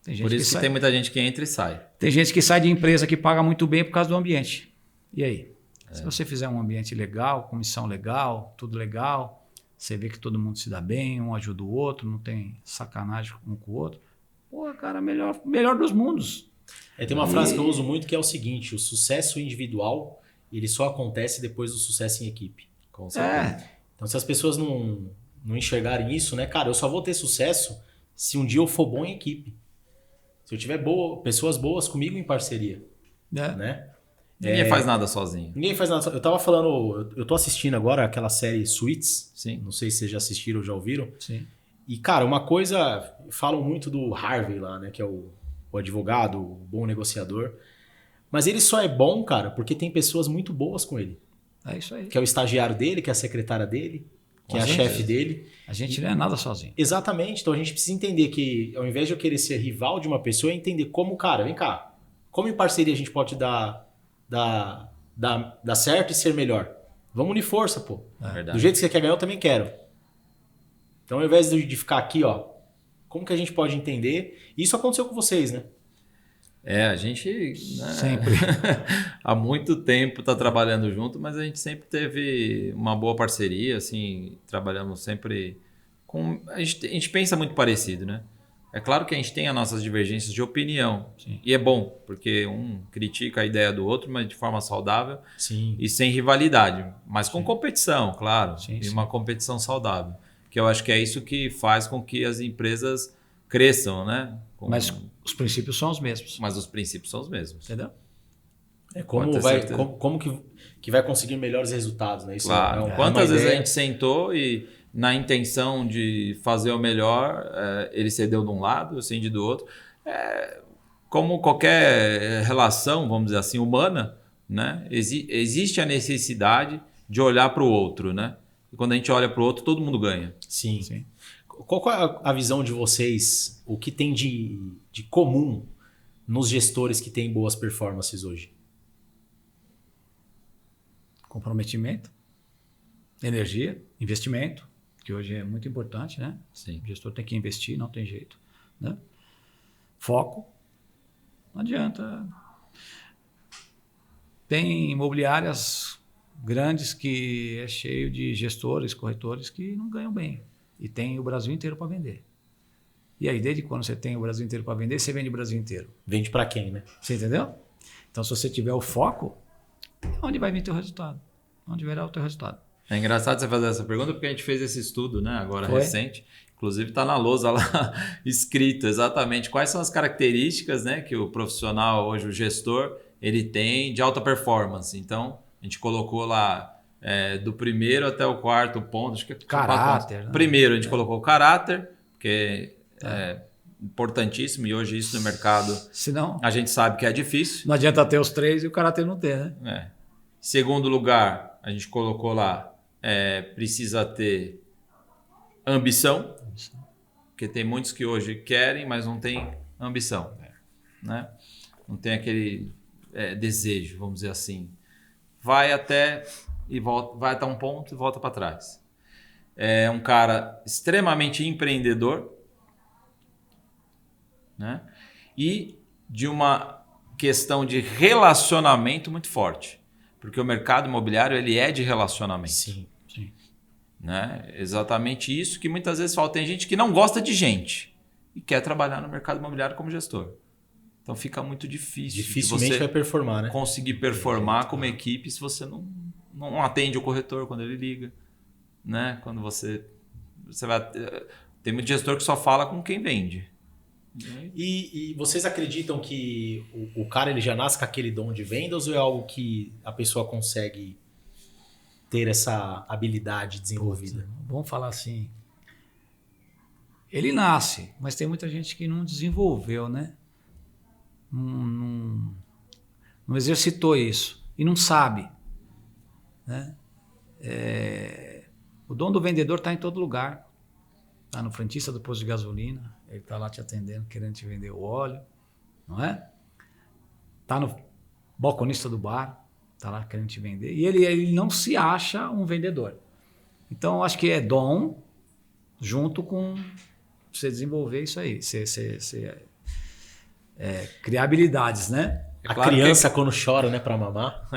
Tem gente Por isso que sai, tem muita gente que entra e sai. tem gente que sai de empresa que paga muito bem por causa do ambiente. E aí? Se você fizer um ambiente legal, comissão legal, tudo legal, você vê que todo mundo se dá bem, um ajuda o outro, não tem sacanagem um com o outro. Pô, cara, melhor dos mundos. Tem uma frase que eu uso muito que é o seguinte: o sucesso individual, ele só acontece depois do sucesso em equipe. Com certeza. Então, se as pessoas não enxergarem isso, né, cara, eu só vou ter sucesso se um dia eu for bom em equipe. Se eu tiver pessoas boas comigo em parceria, né? Ninguém faz nada sozinho. Ninguém faz nada. Eu tava falando, eu tô assistindo agora aquela série Suits. Sim. Não sei se vocês já assistiram ou já ouviram. Sim. E, cara, uma coisa, falam muito do Harvey lá, né, que é o advogado, o bom negociador. Mas ele só é bom, cara, porque tem pessoas muito boas com ele. É isso aí. Que é o estagiário dele, que é a secretária dele, que é a chefe dele. A gente não é nada sozinho. Exatamente. Então a gente precisa entender que, ao invés de eu querer ser rival de uma pessoa, é entender como, cara, vem cá, como em parceria a gente pode dar certo e ser melhor. Vamos unir força, pô. Verdade. Do jeito que você quer ganhar, eu também quero. Então, ao invés de ficar aqui, ó, como que a gente pode entender? Isso aconteceu com vocês, né? A gente, né, Sempre. há muito tempo está trabalhando junto, mas a gente sempre teve uma boa parceria, assim, trabalhamos sempre com... A gente pensa muito parecido, né? É claro que a gente tem as nossas divergências de opinião. Sim. E é bom, porque um critica a ideia do outro, mas de forma saudável. Sim. E sem rivalidade. Mas com competição, claro. Sim, E sim. uma competição saudável. Que eu acho que é isso que faz com que as empresas cresçam, né? Mas os princípios são os mesmos. Mas os princípios são os mesmos. Entendeu? Como Pode ter vai, certeza. como que vai conseguir melhores resultados, né? Isso Claro. é uma Quantas vezes a ideia. gente sentou e, na intenção de fazer o melhor, ele cedeu de um lado, eu cendi do outro. Como qualquer relação, vamos dizer assim, humana, né? Existe a necessidade de olhar para o outro, né? E quando a gente olha para o outro, todo mundo ganha. Sim. Sim. Qual que é a visão de vocês? O que tem de comum nos gestores que têm boas performances hoje? Comprometimento, energia, investimento, que hoje é muito importante, né? Sim. O gestor tem que investir, não tem jeito, né? Foco, não adianta. Tem imobiliárias grandes que é cheio de gestores, corretores que não ganham bem e tem o Brasil inteiro para vender. E aí, desde quando você tem o Brasil inteiro para vender, você vende o Brasil inteiro. Vende para quem, né? Você entendeu? Então, se você tiver o foco, onde vai vir teu resultado? Onde virá o teu resultado? É engraçado você fazer essa pergunta porque a gente fez esse estudo, né? Agora Foi? recente. Inclusive está na lousa lá escrito exatamente quais são as características, né, que o profissional hoje, o gestor, ele tem de alta performance. Então, a gente colocou lá do primeiro até o quarto ponto. Acho que é Caráter, né? Primeiro, a gente colocou o caráter, que é importantíssimo e hoje isso no mercado Senão, a gente sabe que é difícil. não adianta ter os três e o caráter não ter, né? Segundo lugar, a gente colocou lá, precisa ter ambição, porque tem muitos que hoje querem, mas não tem ambição, né? Não tem aquele desejo, vamos dizer assim. Vai até e volta, vai até um ponto e volta para trás. É um cara extremamente empreendedor, né? E de uma questão de relacionamento muito forte. Porque o mercado imobiliário ele é de relacionamento. Sim. Né? Exatamente isso que muitas vezes falta. Tem gente que não gosta de gente e quer trabalhar no mercado imobiliário como gestor. Então fica muito difícil. Dificilmente você vai performar, né? conseguir performar como equipe se você não atende o corretor quando ele liga. Né? Quando você vai... Tem muito gestor que só fala com quem vende. E vocês acreditam que o cara ele já nasce com aquele dom de vendas ou é algo que a pessoa consegue ter essa habilidade desenvolvida? Vamos falar assim. Ele nasce, mas tem muita gente que não desenvolveu, né? Não exercitou isso e não sabe. Né? O dom do vendedor está em todo lugar. Está no frentista do posto de gasolina, ele está lá te atendendo, querendo te vender o óleo, não é? Está no balconista do bar, está lá querendo te vender. E ele não se acha um vendedor. Então, eu acho que é dom junto com você desenvolver isso aí. Você criar habilidades, né? A criança quando chora, né, para mamar.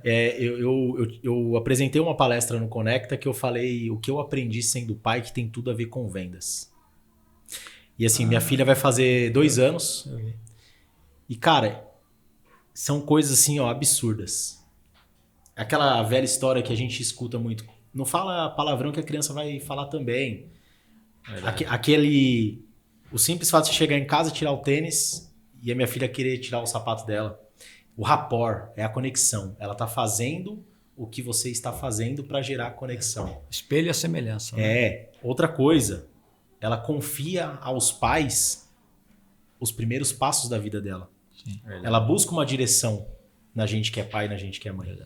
Eu apresentei uma palestra no Conecta que eu falei o que eu aprendi sendo pai que tem tudo a ver com vendas. E assim, minha filha vai fazer 2 anos. E cara, são coisas assim, ó, absurdas. Aquela velha história que a gente escuta muito. Não fala palavrão que a criança vai falar também. O simples fato de chegar em casa, tirar o tênis e a minha filha querer tirar o sapato dela. O rapport é a conexão. Ela tá fazendo o que você está fazendo para gerar conexão. Espelho e a semelhança. Né? Outra coisa, ela confia aos pais os primeiros passos da vida dela. Sim. Ela busca uma direção na gente que é pai, na gente que é mãe.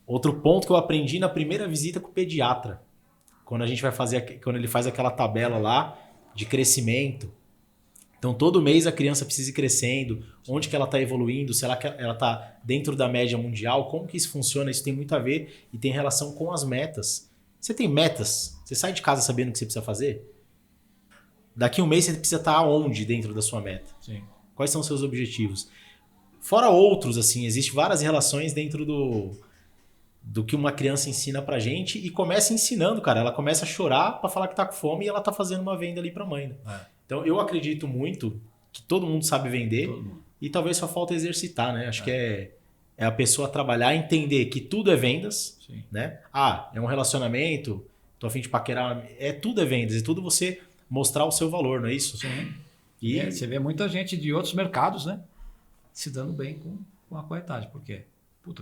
Outro ponto que eu aprendi na primeira visita com o pediatra. Quando ele faz aquela tabela lá de crescimento. Então, todo mês a criança precisa ir crescendo, onde que ela está evoluindo, se ela está dentro da média mundial, como que isso funciona, isso tem muito a ver e tem relação com as metas. Você tem metas? Você sai de casa sabendo o que você precisa fazer? Daqui um mês você precisa estar aonde dentro da sua meta? Sim. Quais são os seus objetivos? Fora outros, assim, existem várias relações dentro do que uma criança ensina pra gente e começa ensinando, cara. Ela começa a chorar pra falar que tá com fome e ela tá fazendo uma venda ali pra mãe. Né? Então, eu acredito muito que todo mundo sabe vender e talvez só falta exercitar, né? Acho que é a pessoa trabalhar, entender que tudo é vendas, né? É um relacionamento, tô a fim de paquerar, tudo é vendas, é tudo você mostrar o seu valor, não é isso? Sim. E você vê muita gente de outros mercados, né? Se dando bem com a corretagem, por quê?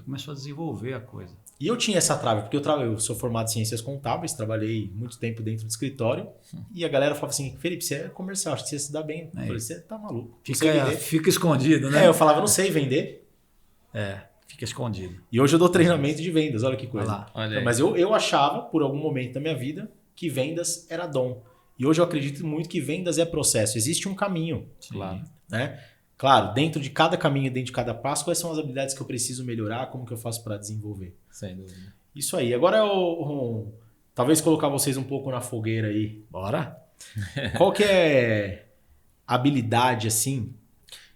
Começou a desenvolver a coisa. E eu tinha essa trave, porque eu sou formado em ciências contábeis, trabalhei muito tempo dentro do escritório, e a galera falava assim, Felipe, você é comercial, acho que você se dá bem. Eu falei, você tá maluco. Fica escondido, né? Eu falava, não sei vender. Fica escondido. E hoje eu dou treinamento de vendas, olha que coisa. Olha mas eu achava, por algum momento da minha vida, que vendas era dom. E hoje eu acredito muito que vendas é processo. Existe um caminho. Claro. Né? Claro, dentro de cada caminho, dentro de cada passo, quais são as habilidades que eu preciso melhorar, como que eu faço para desenvolver. Sem dúvida. Isso aí. Agora talvez colocar vocês um pouco na fogueira aí. Bora? Qual que é a habilidade, assim,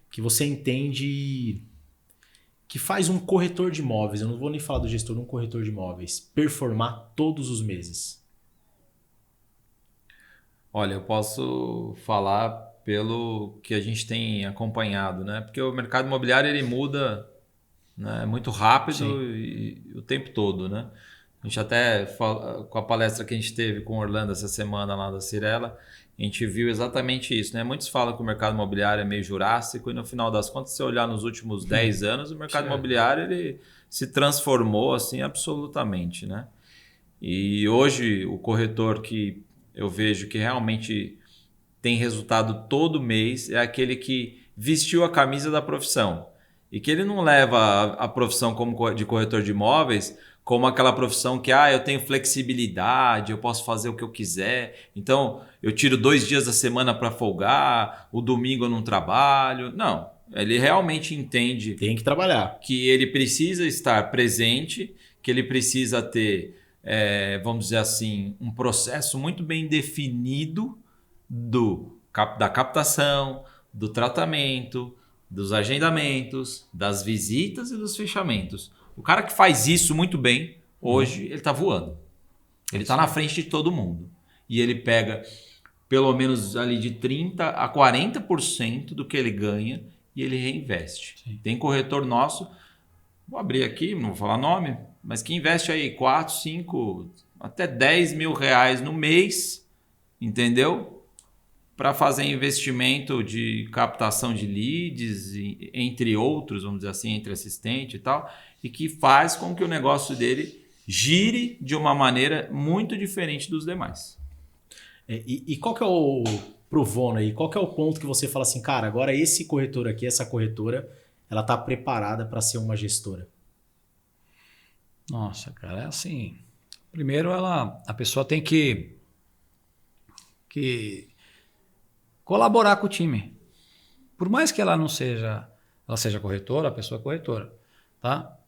que você entende que faz um corretor de imóveis, eu não vou nem falar do gestor, um corretor de imóveis, performar todos os meses? Olha, eu posso falar pelo que a gente tem acompanhado, né? Porque o mercado imobiliário ele muda, né, muito rápido e o tempo todo, né? A gente até, com a palestra que a gente teve com o Orlando essa semana lá da Cirela, a gente viu exatamente isso, né? Muitos falam que o mercado imobiliário é meio jurássico e no final das contas, se você olhar nos últimos 10 anos, o mercado imobiliário ele se transformou assim absolutamente, né? E hoje o corretor que eu vejo que realmente tem resultado todo mês é aquele que vestiu a camisa da profissão e que ele não leva a profissão como de corretor de imóveis como aquela profissão que eu tenho flexibilidade, eu posso fazer o que eu quiser, então eu tiro 2 dias da semana para folgar, o domingo eu não trabalho. Não, ele realmente entende tem que trabalhar, que ele precisa estar presente, que ele precisa ter, vamos dizer assim, um processo muito bem definido da captação, do tratamento, dos agendamentos, das visitas e dos fechamentos. O cara que faz isso muito bem, hoje ele está voando. Ele está na frente de todo mundo. E ele pega pelo menos ali de 30% a 40% do que ele ganha e ele reinveste. Sim. Tem corretor nosso, vou abrir aqui, não vou falar nome, mas que investe aí 4, 5, até 10 mil reais no mês, entendeu? Para fazer investimento de captação de leads, entre outros, vamos dizer assim, entre assistente e tal, e que faz com que o negócio dele gire de uma maneira muito diferente dos demais. E qual que é o Provono aí? Qual que é o ponto que você fala assim, cara, agora esse corretor aqui, essa corretora, ela tá preparada para ser uma gestora? Nossa, cara, é assim. Primeiro, a pessoa tem que colaborar com o time. Por mais que ela ela seja corretora, a pessoa é corretora, tá?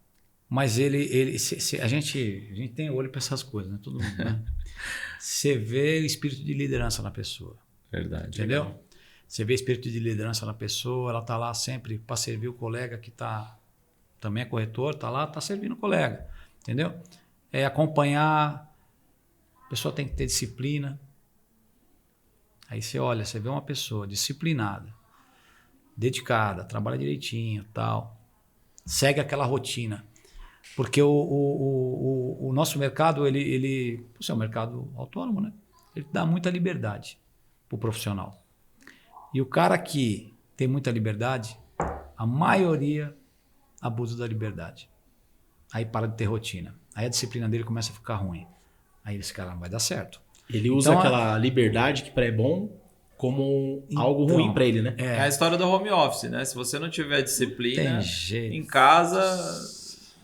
Mas a gente tem olho para essas coisas, né? Todo mundo, né? Você vê o espírito de liderança na pessoa. Verdade. Entendeu? Legal. Você vê espírito de liderança na pessoa, ela tá lá sempre para servir o colega que também é corretor, tá lá, tá servindo o colega. Entendeu? É acompanhar, a pessoa tem que ter disciplina. Aí você olha, você vê uma pessoa disciplinada, dedicada, trabalha direitinho, tal, segue aquela rotina. Porque o nosso mercado, ele é um mercado autônomo, né? Ele dá muita liberdade para o profissional. E o cara que tem muita liberdade, a maioria abusa da liberdade. Aí para de ter rotina. Aí a disciplina dele começa a ficar ruim. Aí esse cara não vai dar certo. Ele usa Então, aquela liberdade que é bom como algo ruim para ele, né? É a história do home office, né? Se você não tiver disciplina tem jeito. em casa,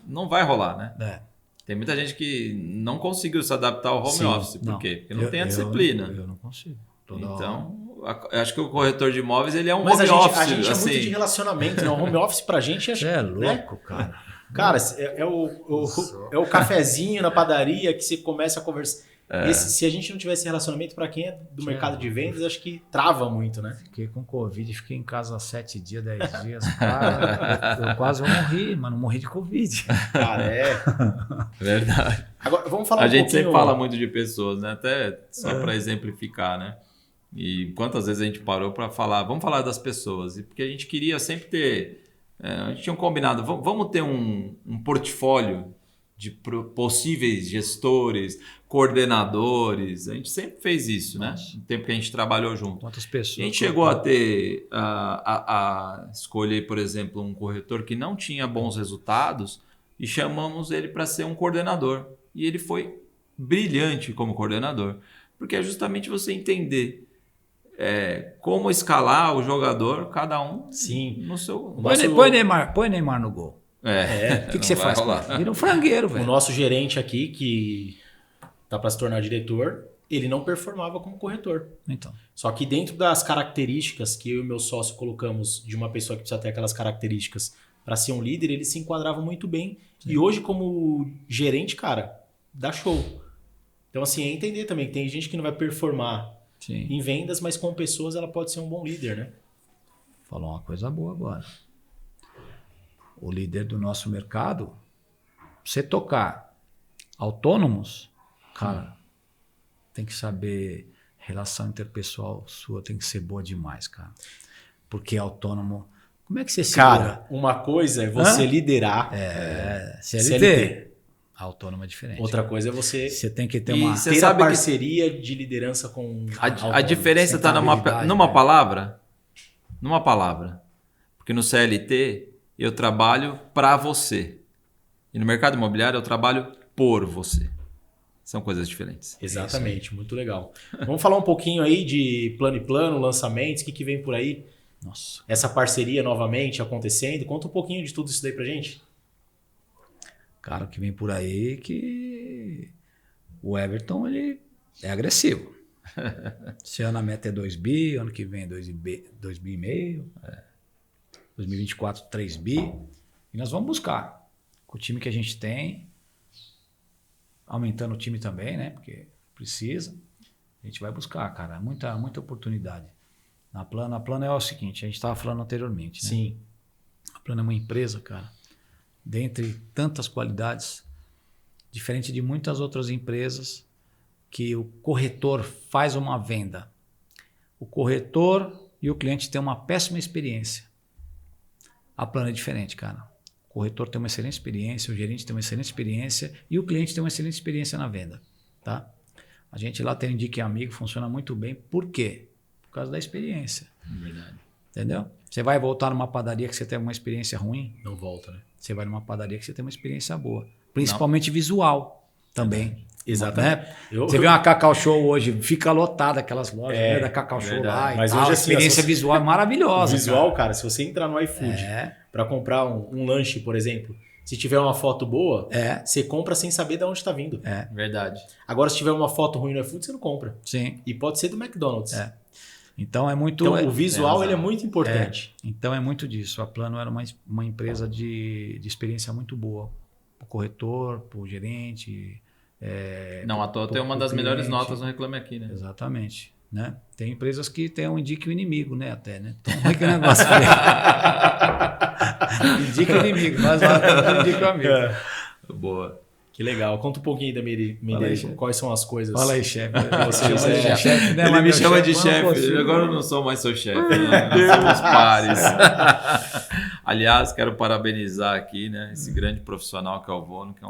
não vai rolar, né? É. Tem muita gente que não conseguiu se adaptar ao home Sim. office. Por quê? Porque não tem a disciplina. Eu não consigo. Então, eu acho que o corretor de imóveis ele é um Mas home a office. gente é assim. muito de relacionamento, né? O home office pra gente Você é né? louco, cara. Cara, é o cafezinho na padaria que você começa a conversar. Se a gente não tivesse relacionamento, para quem é do mercado de vendas, acho que trava muito, né? Fiquei com Covid, fiquei em casa 7 dias, 10 dias. Cara, eu quase morri, mas não morri de Covid. Cara, Verdade. Agora, vamos falar A um gente pouquinho... sempre fala muito de pessoas, né? Até só para exemplificar, né? E quantas vezes a gente parou para falar, vamos falar das pessoas. E porque a gente queria sempre ter... a gente tinha um combinado, vamos ter um portfólio de possíveis gestores, coordenadores. A gente sempre fez isso, né? No tempo que a gente trabalhou junto. Quantas pessoas? A gente chegou a ter, a escolher, por exemplo, um corretor que não tinha bons resultados e chamamos ele para ser um coordenador. E ele foi brilhante como coordenador, porque é justamente você entender como escalar o jogador, cada um Sim. no seu... Põe Neymar no gol. O que você faz? Vira um frangueiro, velho. O nosso gerente aqui, que tá para se tornar diretor, ele não performava como corretor. Então. Só que dentro das características que eu e meu sócio colocamos de uma pessoa que precisa ter aquelas características para ser um líder, ele se enquadrava muito bem. Sim. E hoje, como gerente, cara, dá show. Então, assim, é entender também que tem gente que não vai performar em vendas, mas com pessoas ela pode ser um bom líder, né? Falou uma coisa boa agora. O líder do nosso mercado, você tocar autônomos, cara, tem que saber, relação interpessoal sua tem que ser boa demais, cara. Porque autônomo, como é que você segura? Cara, uma coisa é você liderar. CLT. Autônomo é diferente. Outra coisa é você tem que ter ter a parceria de liderança com a diferença está numa palavra. Numa palavra. Porque no CLT eu trabalho para você. E no mercado imobiliário eu trabalho por você. São coisas diferentes. Exatamente, muito legal. Vamos falar um pouquinho aí de plano e plano, lançamentos, o que vem por aí? Nossa. Essa parceria novamente acontecendo. Conta um pouquinho de tudo isso daí pra gente. Cara, o que vem por aí é que o Everton ele é agressivo. Esse ano a meta é 2 bi, ano que vem é 2 bi e meio. 2024, 3 bi. E nós vamos buscar. Com o time que a gente tem, aumentando o time também, né? Porque precisa. A gente vai buscar, cara. Muita oportunidade. A Plano é o seguinte, a gente estava falando anteriormente, né? Sim. A Plano é uma empresa, cara, dentre tantas qualidades, diferente de muitas outras empresas, que o corretor faz uma venda. O corretor e o cliente têm uma péssima experiência. A Plano é diferente, cara. O corretor tem uma excelente experiência, o gerente tem uma excelente experiência e o cliente tem uma excelente experiência na venda, tá? A gente lá tem o Indique Amigo, funciona muito bem. Por quê? Por causa da experiência. Verdade. Entendeu? Você vai voltar numa padaria que você tem uma experiência ruim, Não volta, né? você vai numa padaria que você tem uma experiência boa. Principalmente visual também. Exatamente. Né? Você vê uma Cacau Show hoje, fica lotada aquelas lojas né, da Cacau Show lá e mas tal. hoje, A assim, experiência você- visual é maravilhosa. O visual, cara, se você entrar no iFood É, pra comprar um lanche, por exemplo, se tiver uma foto boa, é, você compra sem saber de onde está vindo. Verdade. Agora, se tiver uma foto ruim no iFood, você não compra. sim. E pode ser do McDonald's. É. Então é muito. Então, o visual tem ele é razão. muito importante. Então é muito disso. A Plano era uma empresa de experiência muito boa. Para o corretor, para o gerente. Não, à toa tem uma das melhores notas no Reclame Aqui, né? Exatamente. Né? Tem empresas que tem um indique o inimigo, né? Até, né? Então, como é que é o negócio? Indica o inimigo, mas lá indica o amigo. Boa. Que legal. Conta um pouquinho da Fala aí, Mendes, chefe. quais são as coisas. Fala aí, chefe. Você Chama chama de de chefe, né? Ele Mas me meu chama de eu não chefe. consigo. Agora eu não sou mais seu chefe. Né? Nós somos pares. Aliás, quero parabenizar aqui, né, esse grande profissional que é o Vono, que é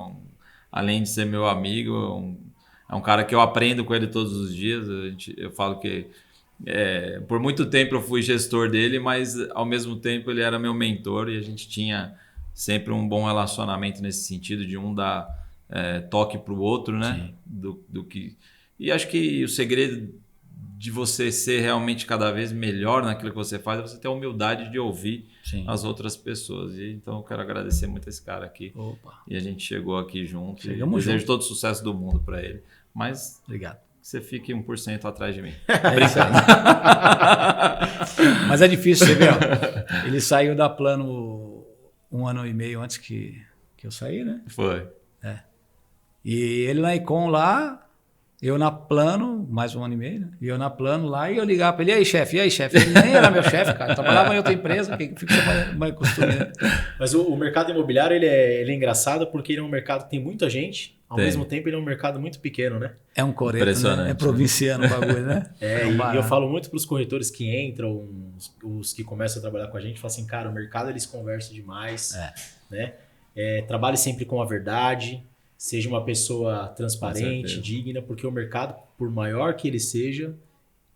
além de ser meu amigo, é um cara que eu aprendo com ele todos os dias. Eu falo que por muito tempo eu fui gestor dele, mas ao mesmo tempo ele era meu mentor e a gente tinha sempre um bom relacionamento nesse sentido de um dar toque para o outro, né? E acho que o segredo de você ser realmente cada vez melhor naquilo que você faz é você ter a humildade de ouvir Sim. as outras pessoas. E, então eu quero agradecer muito esse cara aqui. Opa, E a gente chegou aqui junto. Chegamos Desejo junto. todo o sucesso do mundo para ele. Mas obrigado. que você fique 1% atrás de mim. É isso aí. Mas é difícil, você vê. Ó, ele saiu da Plano 1 ano e meio antes que eu saí, né? Foi. E ele na Icon lá, eu na Plano, mais 1 ano e meio, né? E eu na Plano lá, e eu ligava para ele, e aí, chefe? Ele nem era meu chefe, cara. Trabalhava em outra empresa, que fica mais costume, né? Mas o mercado imobiliário ele é engraçado porque ele é um mercado que tem muita gente, ao Tem. mesmo tempo ele é um mercado muito pequeno, né? É um coreto, Impressionante, né? É provinciano o bagulho, né? É, um e barato. eu falo muito para os corretores que entram, os que começam a trabalhar com a gente, falam assim, cara, o mercado eles conversam demais, né? Trabalhe sempre com a verdade, seja uma pessoa transparente, certeza. digna, porque o mercado, por maior que ele seja,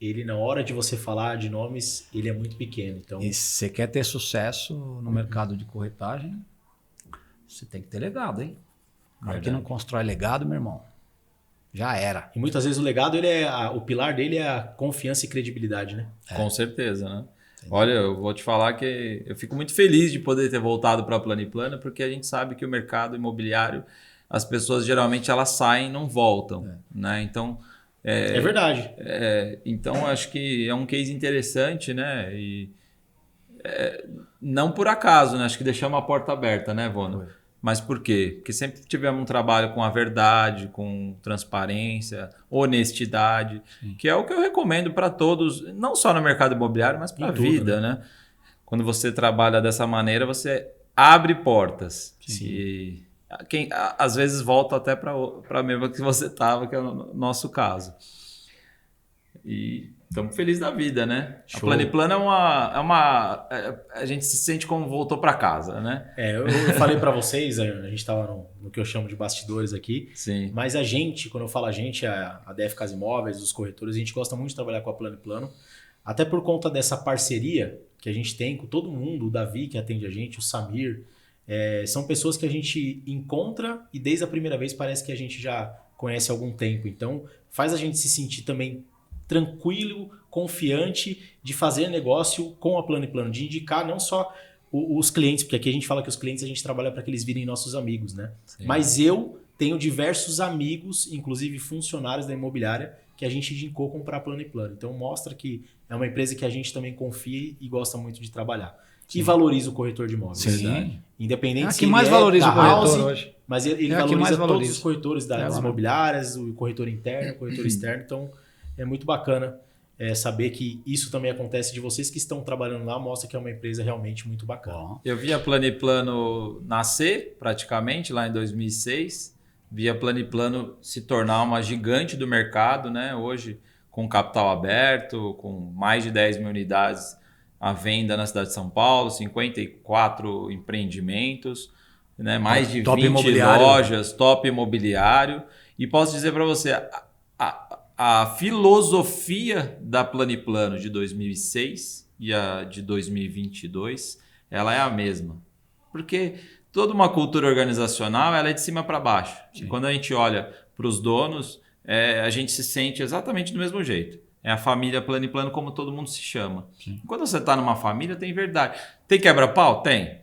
ele na hora de você falar de nomes, ele é muito pequeno. Então, E se você quer ter sucesso no mercado de corretagem, você tem que ter legado, hein? O cara que Verdade. não constrói legado, meu irmão, já era. e muitas vezes o legado, o pilar dele é a confiança e credibilidade, né? Com certeza, né? Olha, eu vou te falar que eu fico muito feliz de poder ter voltado para a Plano e Plano, porque a gente sabe que o mercado imobiliário, as pessoas geralmente elas saem e não voltam, né? Então, É verdade. então acho que é um case interessante, né? E não por acaso, né? Acho que deixamos a porta aberta, né, Vono? Mas por quê? Porque sempre tivemos um trabalho com a verdade, com transparência, honestidade, que é o que eu recomendo para todos, não só no mercado imobiliário, mas para a Em tudo, vida, né? Quando você trabalha dessa maneira, você abre portas. Sim. E às vezes volta até para a mesma que você estava, que é o nosso caso. E estamos felizes da vida, né? Show. A Plano e Plano a gente se sente como voltou para casa, né? Eu falei para vocês, a gente estava no que eu chamo de bastidores aqui, Sim. mas a gente, quando eu falo a gente, a DF Casa Imóveis, os corretores, a gente gosta muito de trabalhar com a Plano e Plano, até por conta dessa parceria que a gente tem com todo mundo, o Davi que atende a gente, o Samir, são pessoas que a gente encontra e desde a primeira vez parece que a gente já conhece há algum tempo, então faz a gente se sentir também tranquilo, confiante de fazer negócio com a Plano e Plano, de indicar não só os clientes, porque aqui a gente fala que os clientes a gente trabalha para que eles virem nossos amigos, né? Sim. Mas eu tenho diversos amigos, inclusive funcionários da imobiliária, que a gente indicou comprar a Plano e Plano. Então mostra que é uma empresa que a gente também confia e gosta muito de trabalhar. E valoriza o corretor de imóveis. Sim. Independente É a se que ele mais é valoriza da o corretor house, hoje. mas ele É a que valoriza mais todos valoriza. os corretores das É, imobiliárias, o corretor interno, o corretor externo. Então é muito bacana saber que isso também acontece de vocês que estão trabalhando lá, mostra que é uma empresa realmente muito bacana. Eu vi a Planiplano nascer praticamente lá em 2006, vi a Planiplano se tornar uma gigante do mercado, né? Hoje com capital aberto, com mais de 10 mil unidades à venda na cidade de São Paulo, 54 empreendimentos, né? Mais de Top 20 imobiliário. lojas, top imobiliário. E posso dizer para você, a filosofia da Planiplano de 2006 e a de 2022, ela é a mesma. Porque toda uma cultura organizacional ela é de cima para baixo. Sim. E quando a gente olha para os donos, a gente se sente exatamente do mesmo jeito. É a família Planiplano como todo mundo se chama. Sim. Quando você está numa família, tem verdade. Tem quebra-pau? Tem.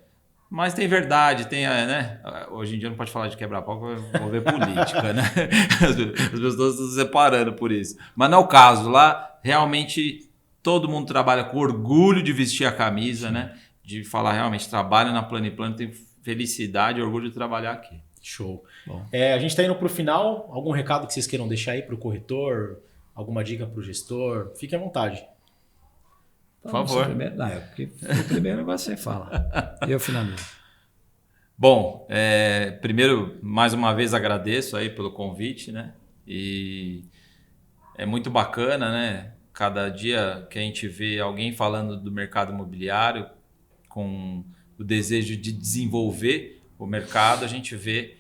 Mas tem verdade, tem, né? Hoje em dia não pode falar de quebra-pau, porque vou ver política, né? As pessoas estão se separando por isso. Mas não é o caso. Lá, realmente, todo mundo trabalha com orgulho de vestir a camisa, né? De falar realmente, trabalha na Planiplano, tem felicidade e orgulho de trabalhar aqui. Show. A gente está indo para o final. Algum recado que vocês queiram deixar aí para o corretor? Alguma dica para o gestor? Fique à vontade. Por favor. Porque o primeiro você fala. E eu finalizo. Bom, primeiro, mais uma vez agradeço aí pelo convite, né? E é muito bacana, né? Cada dia que a gente vê alguém falando do mercado imobiliário com o desejo de desenvolver o mercado, a gente vê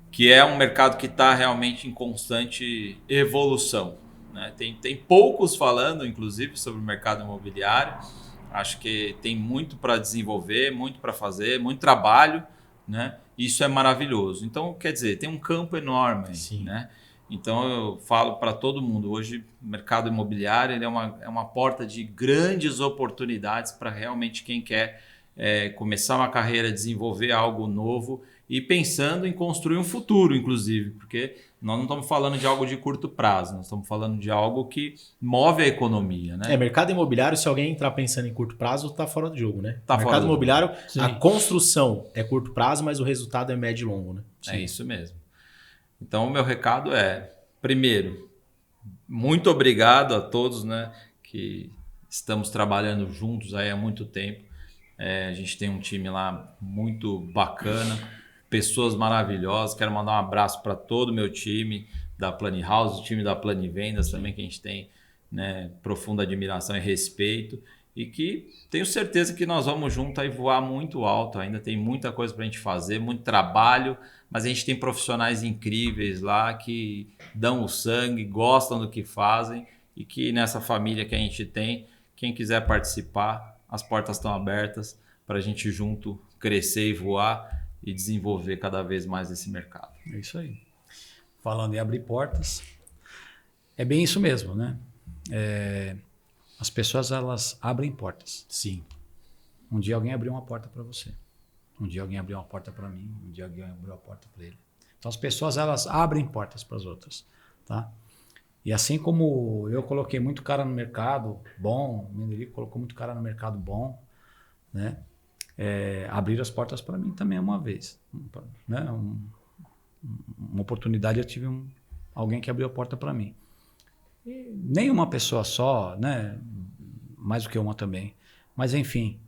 que é um mercado que está realmente em constante evolução. Né? Tem poucos falando, inclusive, sobre o mercado imobiliário. Acho que tem muito para desenvolver, muito para fazer, muito trabalho, né? Isso é maravilhoso. Então, quer dizer, tem um campo enorme aí, Sim. Né? Então, eu falo para todo mundo, hoje o mercado imobiliário ele é uma porta de grandes oportunidades para realmente quem quer começar uma carreira, desenvolver algo novo e pensando em construir um futuro, inclusive, porque nós não estamos falando de algo de curto prazo, nós estamos falando de algo que move a economia, né? Mercado imobiliário, se alguém entrar pensando em curto prazo, está fora do jogo, né? Tá mercado imobiliário, Sim. A construção é curto prazo, mas o resultado é médio e longo, né? É isso mesmo. Então, o meu recado primeiro, muito obrigado a todos, né, que estamos trabalhando juntos aí há muito tempo. A gente tem um time lá muito bacana, pessoas maravilhosas. Quero mandar um abraço para todo o meu time da Plani House, o time da Plani Vendas também, que a gente tem, né, profunda admiração e respeito. E que tenho certeza que nós vamos junto aí voar muito alto. Ainda tem muita coisa para a gente fazer, muito trabalho, mas a gente tem profissionais incríveis lá que dão o sangue, gostam do que fazem e que nessa família que a gente tem, quem quiser participar, as portas estão abertas para a gente junto crescer e voar e desenvolver cada vez mais esse mercado. É isso aí. Falando em abrir portas, é bem isso mesmo, né? As pessoas, elas abrem portas. Sim. Um dia alguém abriu uma porta para você. Um dia alguém abriu uma porta para mim. Um dia alguém abriu uma porta para ele. Então as pessoas, elas abrem portas para as outras, tá? E assim como eu coloquei muito cara no mercado bom, o Menderico colocou muito cara no mercado bom, né? Abrir as portas para mim também uma vez, né? Uma oportunidade, eu tive alguém que abriu a porta para mim. E nem uma pessoa só, né? Mais do que uma também. Mas enfim,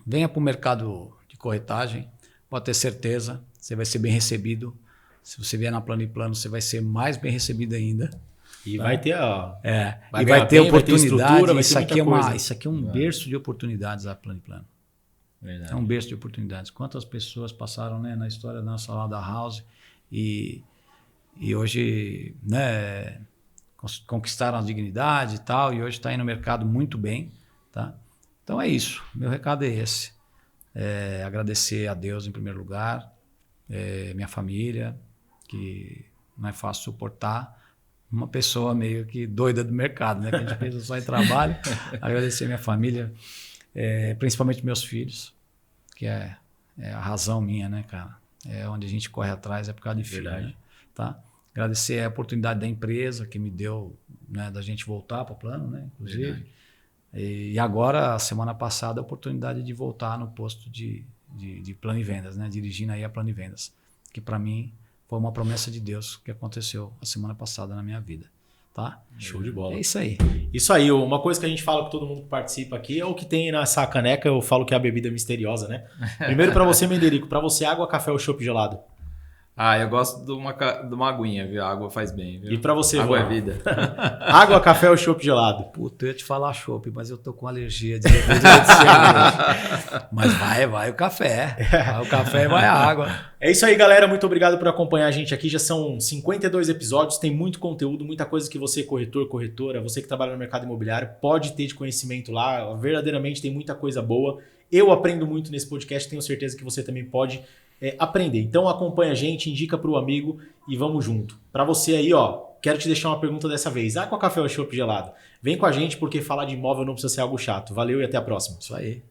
venha para o mercado de corretagem, pode ter certeza, você vai ser bem recebido. Se você vier na Planiplano, você vai ser mais bem recebido ainda. E vai ter vai ter oportunidade. Vai isso, ter isso aqui é um berço de oportunidades, a Planiplano. Verdade. É um berço de oportunidades. Quantas pessoas passaram, né, na história da nossa lá da House e hoje, né, conquistaram a dignidade e tal, e hoje está aí no mercado muito bem, tá? Então é isso. Meu recado é esse. Agradecer a Deus em primeiro lugar, minha família, que não é fácil suportar uma pessoa meio que doida do mercado, né? Que a gente pensa só em trabalho. Agradecer minha família, principalmente meus filhos, que é a razão minha, né, cara? Onde a gente corre atrás é por causa de filho, né? Tá? Agradecer a oportunidade da empresa que me deu, né, da gente voltar para o plano, né, inclusive. E agora, semana passada, a oportunidade de voltar no posto de Plano e Vendas, né, dirigindo aí a Plano e Vendas, que para mim foi uma promessa de Deus que aconteceu a semana passada na minha vida. tá? Show de bola. É isso aí. Isso aí, uma coisa que a gente fala com todo mundo que participa aqui é o que tem nessa caneca, eu falo que é a bebida misteriosa, né? Primeiro pra você, Menderico, pra você água, café ou chopp gelado? Eu gosto de uma aguinha, viu? A água faz bem, viu? E pra você, água Vô? é vida. Água, café ou chopp gelado? Puta, eu ia te falar chopp, mas eu tô com alergia de cerveja. Mas vai o café. Vai o café e vai a água. É isso aí, galera. Muito obrigado por acompanhar a gente aqui. Já são 52 episódios, tem muito conteúdo, muita coisa que você, corretor, corretora, você que trabalha no mercado imobiliário, pode ter de conhecimento lá. Verdadeiramente tem muita coisa boa. Eu aprendo muito nesse podcast, tenho certeza que você também pode aprender. Então acompanha a gente, indica para o amigo e vamos junto. Para você aí, ó, quero te deixar uma pergunta dessa vez. Água, café ou chopp gelado? Vem com a gente porque falar de imóvel não precisa ser algo chato. Valeu e até a próxima. Isso aí.